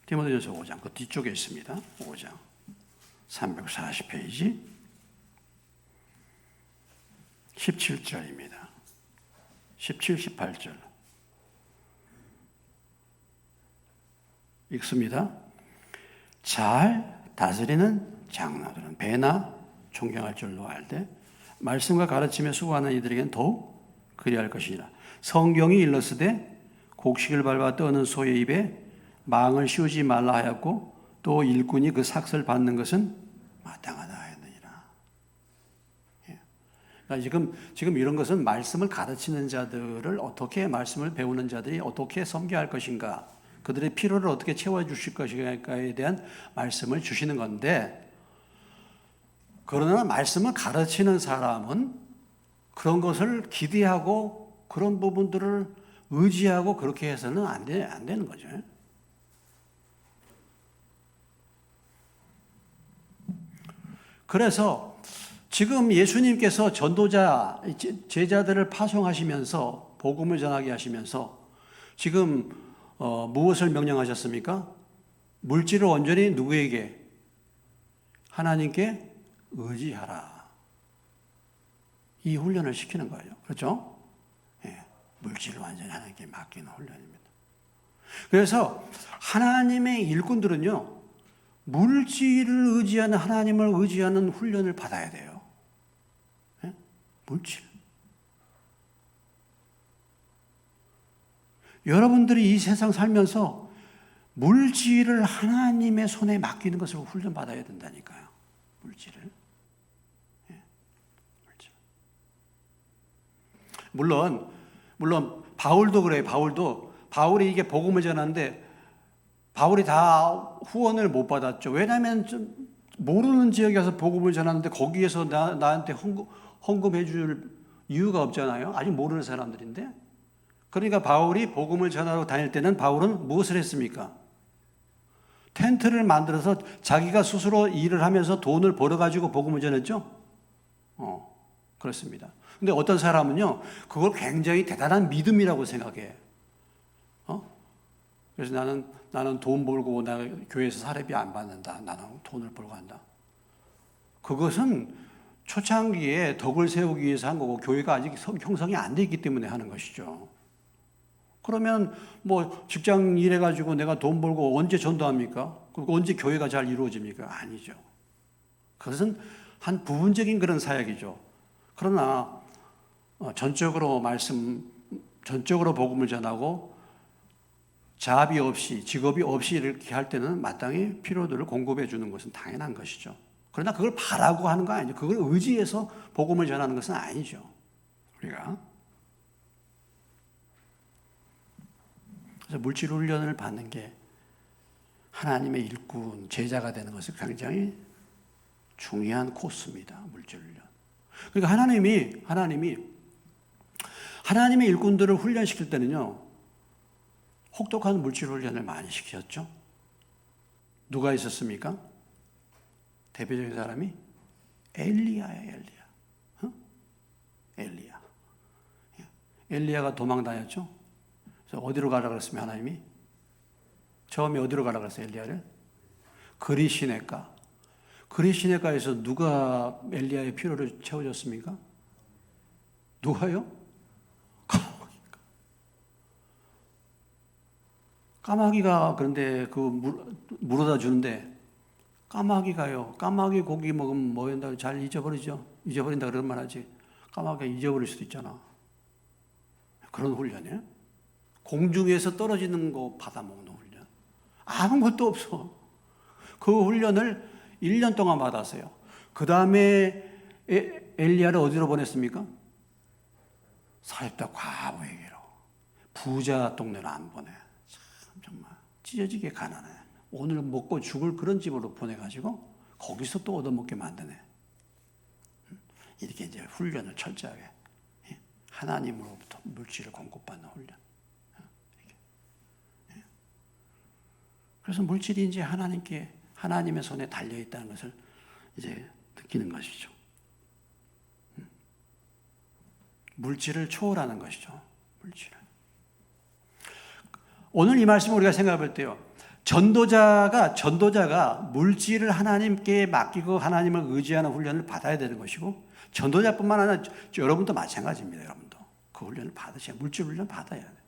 디모데전서 5장 그 뒤쪽에 있습니다. 5장 340페이지 17절입니다. 17, 18절 읽습니다. 잘 다스리는 장로들은 배나 존경할 줄로 알되 말씀과 가르침에 수고하는 이들에게는 더욱 그리할 것이니라. 성경이 일렀으되 곡식을 밟아 떠는 소의 입에 망을 씌우지 말라 하였고 또 일꾼이 그 삭슬 받는 것은 마땅하다 하였느니라. 그러니까 지금 이런 것은 말씀을 가르치는 자들을 어떻게 말씀을 배우는 자들이 어떻게 섬겨야 할 것인가, 그들의 필요를 어떻게 채워주실 것인가에 대한 말씀을 주시는 건데, 그러나 말씀을 가르치는 사람은 그런 것을 기대하고 그런 부분들을 의지하고 그렇게 해서는 안 되는 거죠. 그래서 지금 예수님께서 전도자, 제자들을 파송하시면서 복음을 전하게 하시면서 지금 무엇을 명령하셨습니까? 물질을 온전히 누구에게? 하나님께 의지하라. 이 훈련을 시키는 거예요. 그렇죠? 예, 물질을 완전히 하나님께 맡기는 훈련입니다. 그래서 하나님의 일꾼들은요, 물질을 의지하는, 하나님을 의지하는 훈련을 받아야 돼요. 예? 물질. 여러분들이 이 세상 살면서 물질을 하나님의 손에 맡기는 것을 훈련받아야 된다니까요. 물질을. 예. 물질. 물론 바울도 그래요. 바울이 이게 복음을 전하는데 바울이 다 후원을 못 받았죠. 왜냐하면 좀 모르는 지역에 가서 복음을 전하는데 거기에서 나한테 헌금해 줄 이유가 없잖아요. 아직 모르는 사람들인데. 그러니까 바울이 복음을 전하러 다닐 때는 바울은 무엇을 했습니까? 텐트를 만들어서 자기가 스스로 일을 하면서 돈을 벌어가지고 복음을 전했죠. 그렇습니다. 근데 어떤 사람은요, 그걸 굉장히 대단한 믿음이라고 생각해. 그래서 나는 돈 벌고 나 교회에서 사례비 안 받는다. 나는 돈을 벌고 한다. 그것은 초창기에 덕을 세우기 위해서 한 거고 교회가 아직 형성이 안 돼 있기 때문에 하는 것이죠. 그러면 뭐 직장 일해가지고 내가 돈 벌고 언제 전도합니까? 그리고 언제 교회가 잘 이루어집니까? 아니죠. 그것은 한 부분적인 그런 사역이죠. 그러나 전적으로 복음을 전하고 자비 없이 직업이 없이 이렇게 할 때는 마땅히 필요들을 공급해 주는 것은 당연한 것이죠. 그러나 그걸 바라고 하는 거 아니죠. 그걸 의지해서 복음을 전하는 것은 아니죠. 우리가 그래서 물질 훈련을 받는 게 하나님의 일꾼, 제자가 되는 것은 굉장히 중요한 코스입니다. 물질 훈련. 그러니까 하나님의 일꾼들을 훈련시킬 때는요, 혹독한 물질 훈련을 많이 시켰죠. 누가 있었습니까? 대표적인 사람이 엘리야예요. 엘리야. 엘리야가 도망 다녔죠. 그래서 어디로 가라 그랬으면 하나님이 처음에 어디로 가라 그랬어요? 엘리야를 그리시네가. 그리시네가에서 누가 엘리야의 필요를 채워줬습니까? 누가요? 까마귀가 그런데 물어다 주는데 까마귀 고기 먹으면 뭐 한다고 잘 잊어버리죠. 잊어버린다 그런 말 하지. 까마귀가 잊어버릴 수도 있잖아. 그런 훈련이에요. 공중에서 떨어지는 거 받아먹는 훈련. 아무것도 없어. 그 훈련을 1년 동안 받았어요. 그 다음에 엘리야를 어디로 보냈습니까? 사렙다 과부에게로. 부자 동네로 안 보내. 참 정말 찢어지게 가난해. 오늘 먹고 죽을 그런 집으로 보내가지고 거기서 또 얻어먹게 만드네. 이렇게 이제 훈련을 철저하게 하나님으로부터 물질을 공급받는 훈련. 그래서 물질이 이제 하나님의 손에 달려 있다는 것을 이제 느끼는 것이죠. 물질을 초월하는 것이죠. 물질을. 오늘 이 말씀을 우리가 생각해 볼 때요. 전도자가 물질을 하나님께 맡기고 하나님을 의지하는 훈련을 받아야 되는 것이고, 전도자뿐만 아니라 여러분도 마찬가지입니다. 여러분도 그 훈련을 받으셔야, 물질 훈련 받아야 돼요.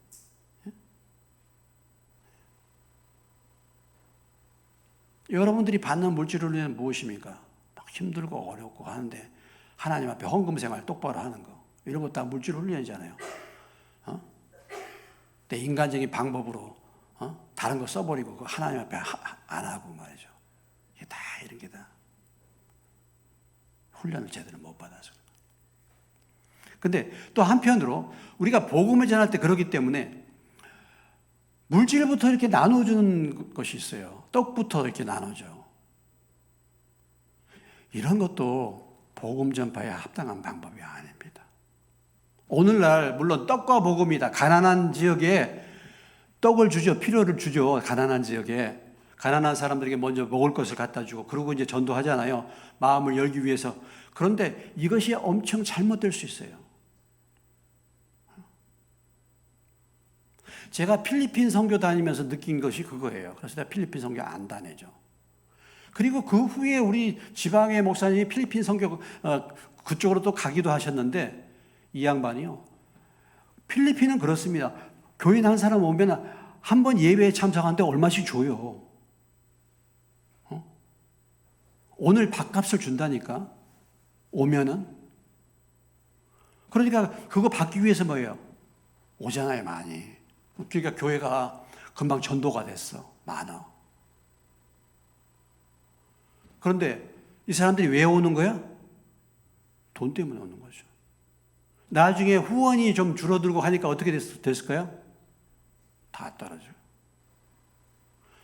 여러분들이 받는 물질 훈련은 무엇입니까? 막 힘들고 어렵고 하는데 하나님 앞에 헌금 생활 똑바로 하는 거, 이런 거 다 물질 훈련이잖아요. 내 인간적인 방법으로 다른 거 써버리고 그 하나님 앞에 안 하고 말이죠. 이게 다 이런 게 다 훈련을 제대로 못 받아서. 근데 또 한편으로 우리가 복음을 전할 때 그러기 때문에 물질부터 이렇게 나눠주는 것이 있어요. 떡부터 이렇게 나눠줘. 이런 것도 복음 전파에 합당한 방법이 아닙니다. 오늘날 물론 떡과 복음이다. 가난한 지역에 떡을 주죠. 필요를 주죠. 가난한 지역에. 가난한 사람들에게 먼저 먹을 것을 갖다 주고 그러고 이제 전도하잖아요. 마음을 열기 위해서. 그런데 이것이 엄청 잘못될 수 있어요. 제가 필리핀 선교 다니면서 느낀 것이 그거예요. 그래서 내가 필리핀 선교 안 다니죠. 그리고 그 후에 우리 지방의 목사님이 필리핀 선교 그쪽으로 또 가기도 하셨는데 이 양반이요. 필리핀은 그렇습니다. 교인 한 사람 오면 한 번 예배에 참석하는데 얼마씩 줘요. 오늘 밥값을 준다니까. 오면은. 그러니까 그거 받기 위해서 뭐예요? 오잖아요, 많이. 그러니까 교회가 금방 전도가 됐어. 많아. 그런데 이 사람들이 왜 오는 거야? 돈 때문에 오는 거죠. 나중에 후원이 좀 줄어들고 하니까 어떻게 됐을까요? 다 떨어져요.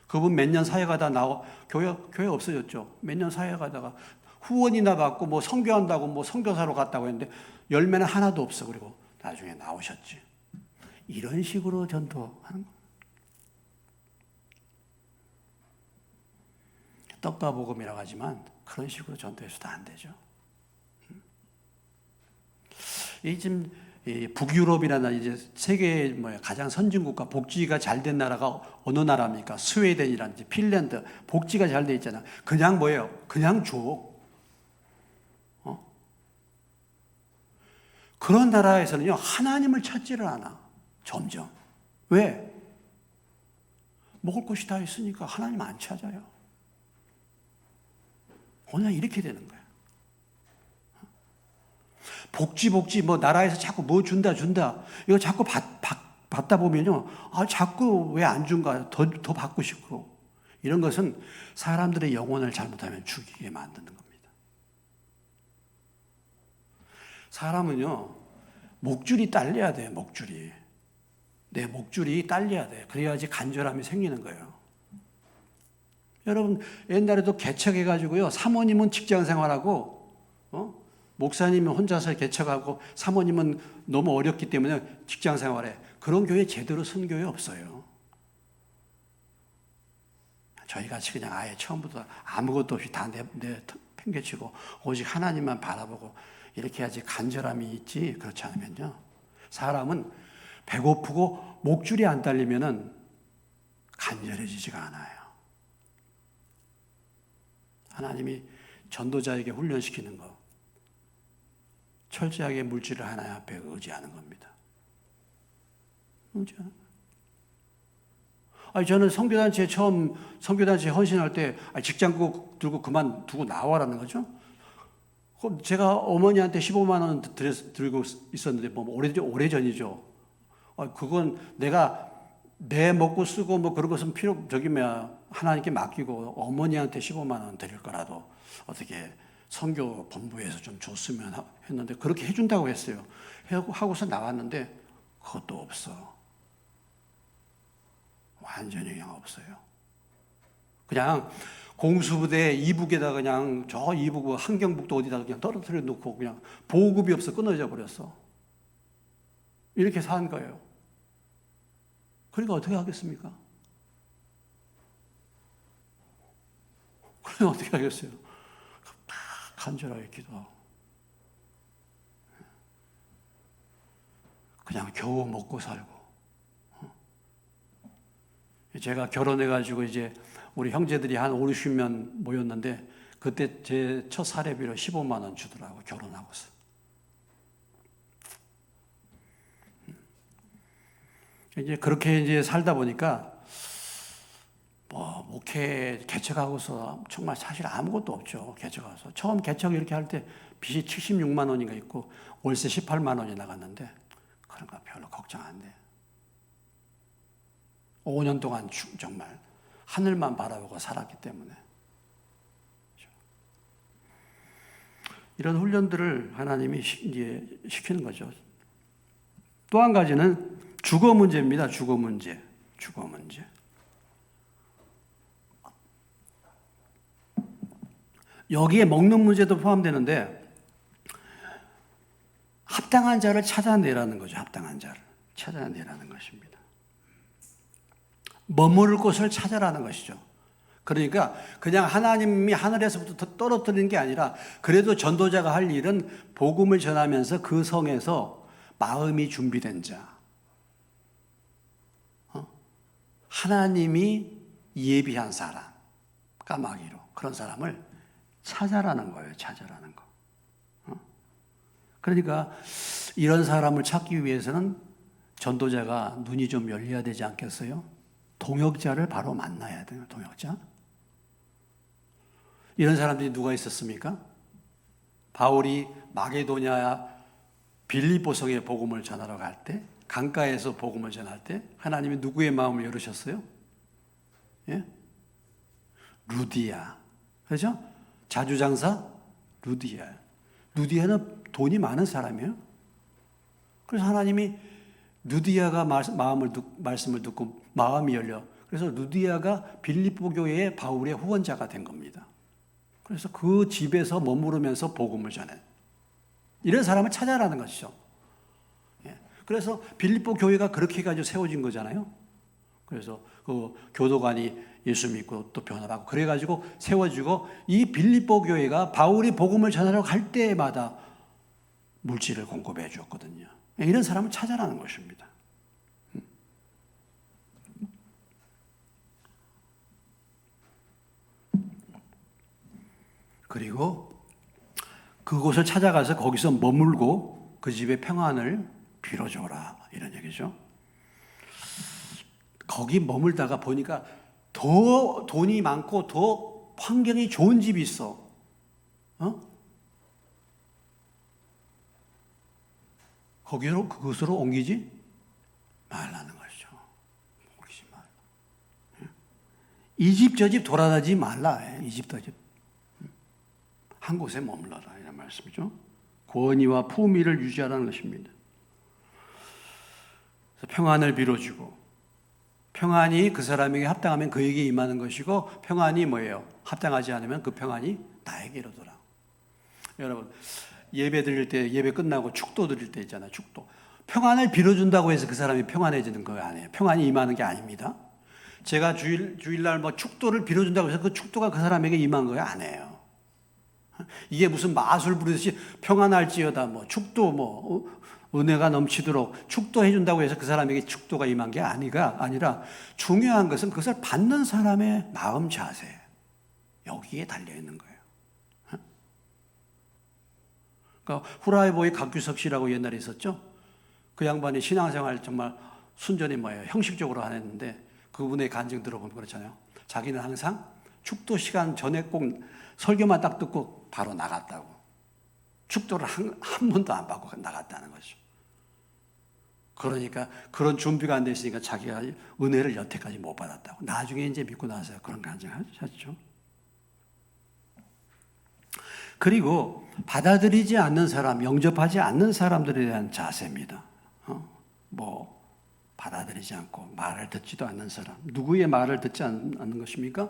그분 몇 년 사역하다 교회 없어졌죠. 몇 년 사역하다가 후원이나 받고 뭐 선교한다고 뭐 선교사로 갔다고 했는데 열매는 하나도 없어. 그리고 나중에 나오셨지. 이런 식으로 전도하는 거. 떡과 복음이라고 하지만 그런 식으로 전도해서도 안 되죠. 이 지금 이 북유럽이라는 이제 세계 뭐야 가장 선진국가 복지가 잘 된 나라가 어느 나라입니까? 스웨덴이라든지 핀란드 복지가 잘 돼 있잖아. 그냥 뭐예요? 그냥 줘. 그런 나라에서는요 하나님을 찾지를 않아. 점점. 왜? 먹을 것이 다 있으니까 하나님 안 찾아요. 그냥 이렇게 되는 거예요. 복지 뭐 나라에서 자꾸 뭐 준다 이거 자꾸 받다 보면요 자꾸 왜 안 준가 더 받고 싶고 이런 것은 사람들의 영혼을 잘못하면 죽이게 만드는 겁니다. 사람은요 목줄이 딸려야 돼요. 목줄이 내 목줄이 딸려야 돼. 그래야지 간절함이 생기는 거예요. 여러분 옛날에도 개척해가지고요 사모님은 직장 생활하고 목사님은 혼자서 개척하고 사모님은 너무 어렵기 때문에 직장 생활에 그런 교회 제대로 선 교회 없어요. 저희같이 그냥 아예 처음부터 아무것도 없이 다 팽개치고 오직 하나님만 바라보고 이렇게 해야지 간절함이 있지. 그렇지 않으면요 사람은 배고프고 목줄이 안 딸리면은 간절해지지가 않아요. 하나님이 전도자에게 훈련시키는 거 철저하게 물질을 하나님 앞에 의지하는 겁니다. 의지하는 거예요. 저는 선교단체에 처음 선교단체에 헌신할 때 직장 들고 그만두고 나와라는 거죠. 제가 어머니한테 15만 원 들고 있었는데 뭐 오래전이죠. 그건 내가 내 먹고 쓰고 뭐 그런 것은 하나님께 맡기고 어머니한테 15만 원 드릴 거라도 어떻게 선교 본부에서 좀 줬으면 했는데 그렇게 해준다고 했어요. 하고서 나왔는데 그것도 없어. 완전히 그냥 없어요. 그냥 공수부대 이북에다 그냥 저 이북 함경북도 어디다 그냥 떨어뜨려 놓고 그냥 보급이 없어 끊어져 버렸어. 이렇게 산 거예요. 그러니까 어떻게 하겠습니까? 그래 어떻게 하겠어요? 간절하게 기도하고 그냥 겨우 먹고 살고. 제가 결혼해가지고 이제 우리 형제들이 한 5, 60명 모였는데 그때 제 첫 사례비로 15만 원 주더라고 결혼하고서. 이제 그렇게 이제 살다 보니까 목회 개척하고서 정말 사실 아무것도 없죠. 개척하고서 처음 개척 이렇게 할 때 빚이 76만 원인가 있고 월세 18만 원이 나갔는데 그런 거 별로 걱정 안 돼. 5년 동안 정말 하늘만 바라보고 살았기 때문에 이런 훈련들을 하나님이 이제 시키는 거죠. 또 한 가지는 주거 문제입니다. 주거 문제. 여기에 먹는 문제도 포함되는데 합당한 자를 찾아내라는 거죠. 합당한 자를 찾아내라는 것입니다. 머무를 곳을 찾아라는 것이죠. 그러니까 그냥 하나님이 하늘에서부터 떨어뜨리는 게 아니라 그래도 전도자가 할 일은 복음을 전하면서 그 성에서 마음이 준비된 자, 하나님이 예비한 사람, 까마귀로 그런 사람을 찾아라는 거예요. 찾아라는 거. 그러니까 이런 사람을 찾기 위해서는 전도자가 눈이 좀 열려야 되지 않겠어요? 동역자를 바로 만나야 돼요. 동역자. 이런 사람들이 누가 있었습니까? 바울이 마게도냐 빌립보성에 복음을 전하러 갈 때, 강가에서 복음을 전할 때 하나님이 누구의 마음을 열으셨어요? 예? 루디아. 그렇죠? 자주장사 루디아. 루디아는 돈이 많은 사람이에요. 그래서 하나님이 루디아가 말씀을 듣고 마음이 열려. 그래서 루디아가 빌립보 교회의 바울의 후원자가 된 겁니다. 그래서 그 집에서 머무르면서 복음을 전해. 이런 사람을 찾아라는 것이죠. 그래서 빌립보 교회가 그렇게 해가지고 세워진 거잖아요. 그래서 그 교도관이 예수 믿고 또 변화하고 그래가지고 세워지고 이 빌립보 교회가 바울이 복음을 전하러 갈 때마다 물질을 공급해 주었거든요. 이런 사람을 찾아라는 것입니다. 그리고 그곳을 찾아가서 거기서 머물고 그 집의 평안을 빌어줘라, 이런 얘기죠. 거기 머물다가 보니까 더 돈이 많고 더 환경이 좋은 집이 있어. 거기로, 그곳으로 옮기지 말라는 것이죠. 옮기지 말라. 이 집 저 집 돌아다니지 말라. 이 집 저 집. 한 곳에 머물러라, 이런 말씀이죠. 권위와 품위를 유지하라는 것입니다. 그래서 평안을 빌어주고, 평안이 그 사람에게 합당하면 그에게 임하는 것이고, 평안이 뭐예요? 합당하지 않으면 그 평안이 나에게 이르더라. 여러분, 예배 드릴 때, 예배 끝나고 축도 드릴 때 있잖아요. 축도. 평안을 빌어준다고 해서 그 사람이 평안해지는 거 아니에요. 평안이 임하는 게 아닙니다. 제가 주일날 뭐 축도를 빌어준다고 해서 그 축도가 그 사람에게 임한 거예요? 아니에요. 이게 무슨 마술 부르듯이 평안할지어다, 뭐 축도, 뭐 은혜가 넘치도록 축도해 준다고 해서 그 사람에게 축도가 임한 게 아니라 중요한 것은 그것을 받는 사람의 마음 자세, 여기에 달려 있는 거예요. 그러니까 후라이보이 각규석 씨라고 옛날에 있었죠. 그 양반이 신앙생활 정말 순전히 뭐예요, 형식적으로 안 했는데 그분의 간증 들어보면 그렇잖아요. 자기는 항상 축도 시간 전에 꼭 설교만 딱 듣고 바로 나갔다고. 축도를 한 번도 안 받고 나갔다는 거죠. 그러니까 그런 준비가 안 돼 있으니까 자기가 은혜를 여태까지 못 받았다고. 나중에 이제 믿고 나서 그런 간증하셨죠. 그리고 받아들이지 않는 사람, 영접하지 않는 사람들에 대한 자세입니다. 받아들이지 않고 말을 듣지도 않는 사람. 누구의 말을 듣지 않는 것입니까?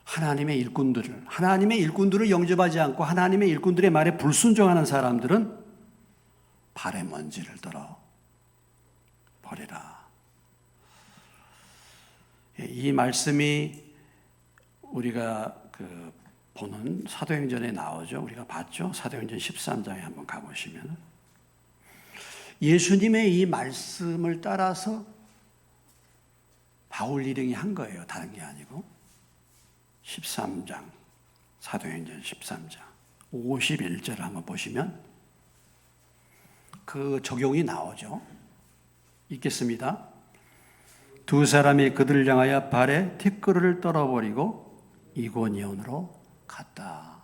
하나님의 일꾼들을 영접하지 않고 하나님의 일꾼들의 말에 불순종하는 사람들은 발에 먼지를 떨어 버리라. 이 말씀이 우리가 보는 사도행전에 나오죠. 우리가 봤죠. 사도행전 13장에 한번 가보시면 예수님의 이 말씀을 따라서 바울 일행이 한 거예요. 다른 게 아니고. 13장, 사도행전 13장 51절을 한번 보시면 그 적용이 나오죠. 읽겠습니다. 두 사람이 그들을 향하여 발에 티끌을 떨어버리고 이고니온으로 갔다.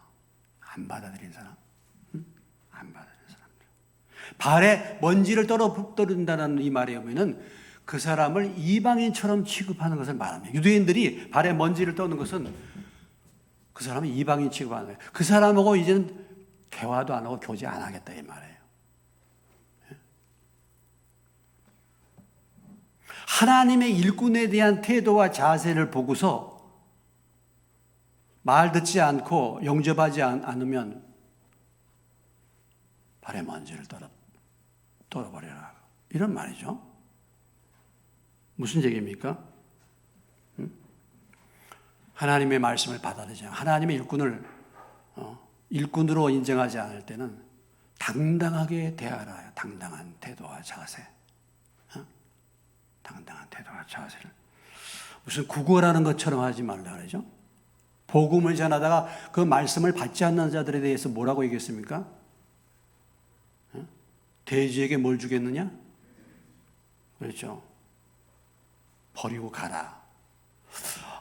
안 받아들인 사람, 안 받아들인 사람들. 발에 먼지를 떨어뜨린다는 이 말에 보면은 그 사람을 이방인처럼 취급하는 것을 말합니다. 유대인들이 발에 먼지를 떠는 것은 그 사람을 이방인 취급하는 거예요. 그 사람하고 이제는 대화도 안 하고 교제 안 하겠다, 이 말이에요. 하나님의 일꾼에 대한 태도와 자세를 보고서 말 듣지 않고 영접하지 않으면 발에 먼지를 떨어버려라. 이런 말이죠. 무슨 얘기입니까? 하나님의 말씀을 받아들이지 않고 하나님의 일꾼을 일꾼으로 인정하지 않을 때는 당당하게 대하라. 당당한 태도와 자세. 당당한 태도와 자세를 무슨 구걸하는 것처럼 하지 말라 그러죠. 복음을 전하다가 그 말씀을 받지 않는 자들에 대해서 뭐라고 얘기했습니까? 돼지에게 뭘 주겠느냐? 그렇죠. 버리고 가라.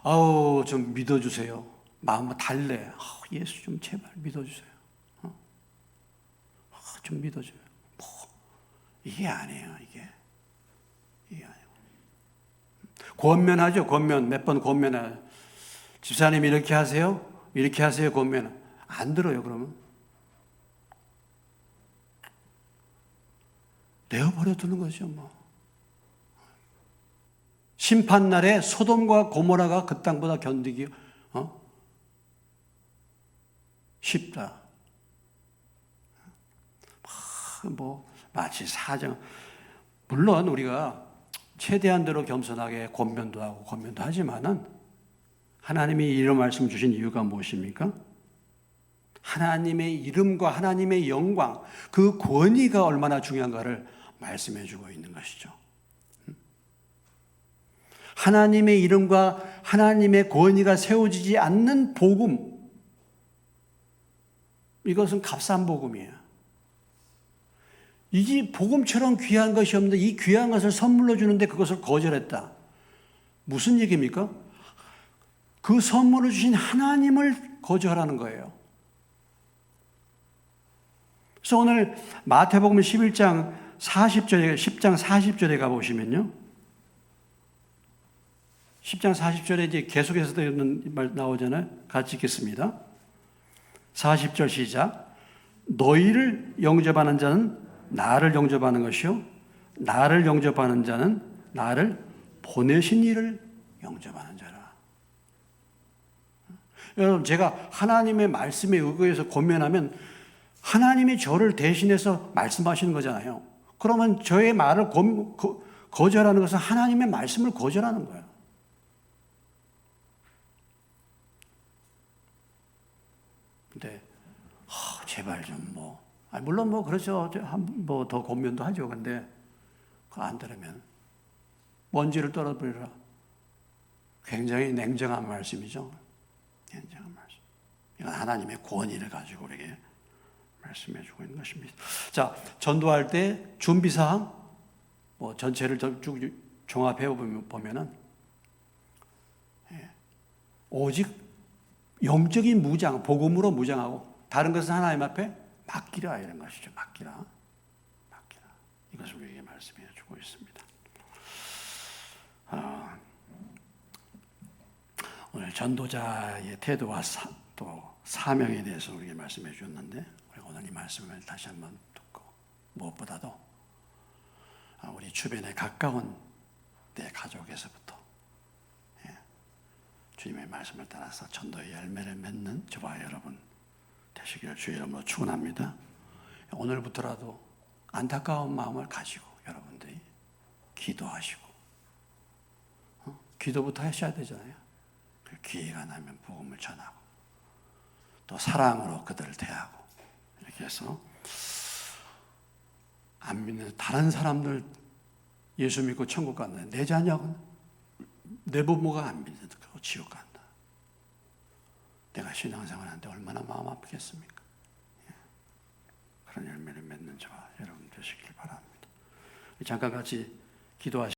아우, 좀 믿어주세요. 마음 달래. 예수 좀 제발 믿어주세요. 좀 믿어줘요. 이게 아니에요, 이게 아니에요. 권면하죠, 권면. 몇 번 권면해요. 집사님 이렇게 하세요? 이렇게 하세요, 권면. 안 들어요, 그러면. 내어버려 두는 거죠, 뭐. 심판날에 소돔과 고모라가 그 땅보다 견디기 쉽다. 마치 사정. 물론 우리가 최대한대로 겸손하게 권면도 하지만은 하나님이 이런 말씀 주신 이유가 무엇입니까? 하나님의 이름과 하나님의 영광, 그 권위가 얼마나 중요한가를 말씀해 주고 있는 것이죠. 하나님의 이름과 하나님의 권위가 세워지지 않는 복음, 이것은 값싼 복음이에요. 이게 복음처럼 귀한 것이 없는데 이 귀한 것을 선물로 주는데 그것을 거절했다. 무슨 얘기입니까? 그 선물을 주신 하나님을 거절하는 거예요. 그래서 오늘 마태복음 11장 40절에 10장 40절에 가보시면요. 10장 40절에 이제 계속해서 이런 말 나오잖아요. 같이 읽겠습니다. 40절 시작. 너희를 영접하는 자는 나를 영접하는 것이요. 나를 영접하는 자는 나를 보내신 이를 영접하는 자라. 여러분, 제가 하나님의 말씀에 의거해서 고면하면 하나님이 저를 대신해서 말씀하시는 거잖아요. 그러면 저의 말을 거절하는 것은 하나님의 말씀을 거절하는 거예요. 근데 제발 좀 물론 그렇죠. 더 권면도 하죠. 근데 그거 안 들으면 먼지를 떨어버리라. 굉장히 냉정한 말씀이죠. 냉정한 말씀. 이건 하나님의 권위를 가지고 우리에게 말씀해 주고 있는 것입니다. 자, 전도할 때 준비사항, 전체를 쭉 종합해 보면은, 오직 영적인 무장, 복음으로 무장하고, 다른 것은 하나님 앞에 맡기라, 이런 것이죠. 맡기라. 이것을 우리에게 말씀해 주고 있습니다. 오늘 전도자의 태도와 또 사명에 대해서 우리에게 말씀해 주셨는데, 오늘 이 말씀을 다시 한번 듣고, 무엇보다도 우리 주변에 가까운 내 가족에서부터 주님의 말씀을 따라서 전도의 열매를 맺는 저와 여러분 되시기를 주의 이름으로 축원합니다. 오늘부터라도 안타까운 마음을 가지고 여러분들이 기도하시고, 기도부터 하셔야 되잖아요. 기회가 나면 복음을 전하고, 또 사랑으로 그들을 대하고, 이렇게 해서 안 믿는 다른 사람들 예수 믿고 천국 간다. 내 자녀는, 내 부모가 안 믿는다. 지옥 간다. 내가 신앙생활 하는데 얼마나 마음 아프겠습니까? 그런 열매를 맺는 저와 여러분 되시길 바랍니다. 잠깐 같이 기도하시겠습니다.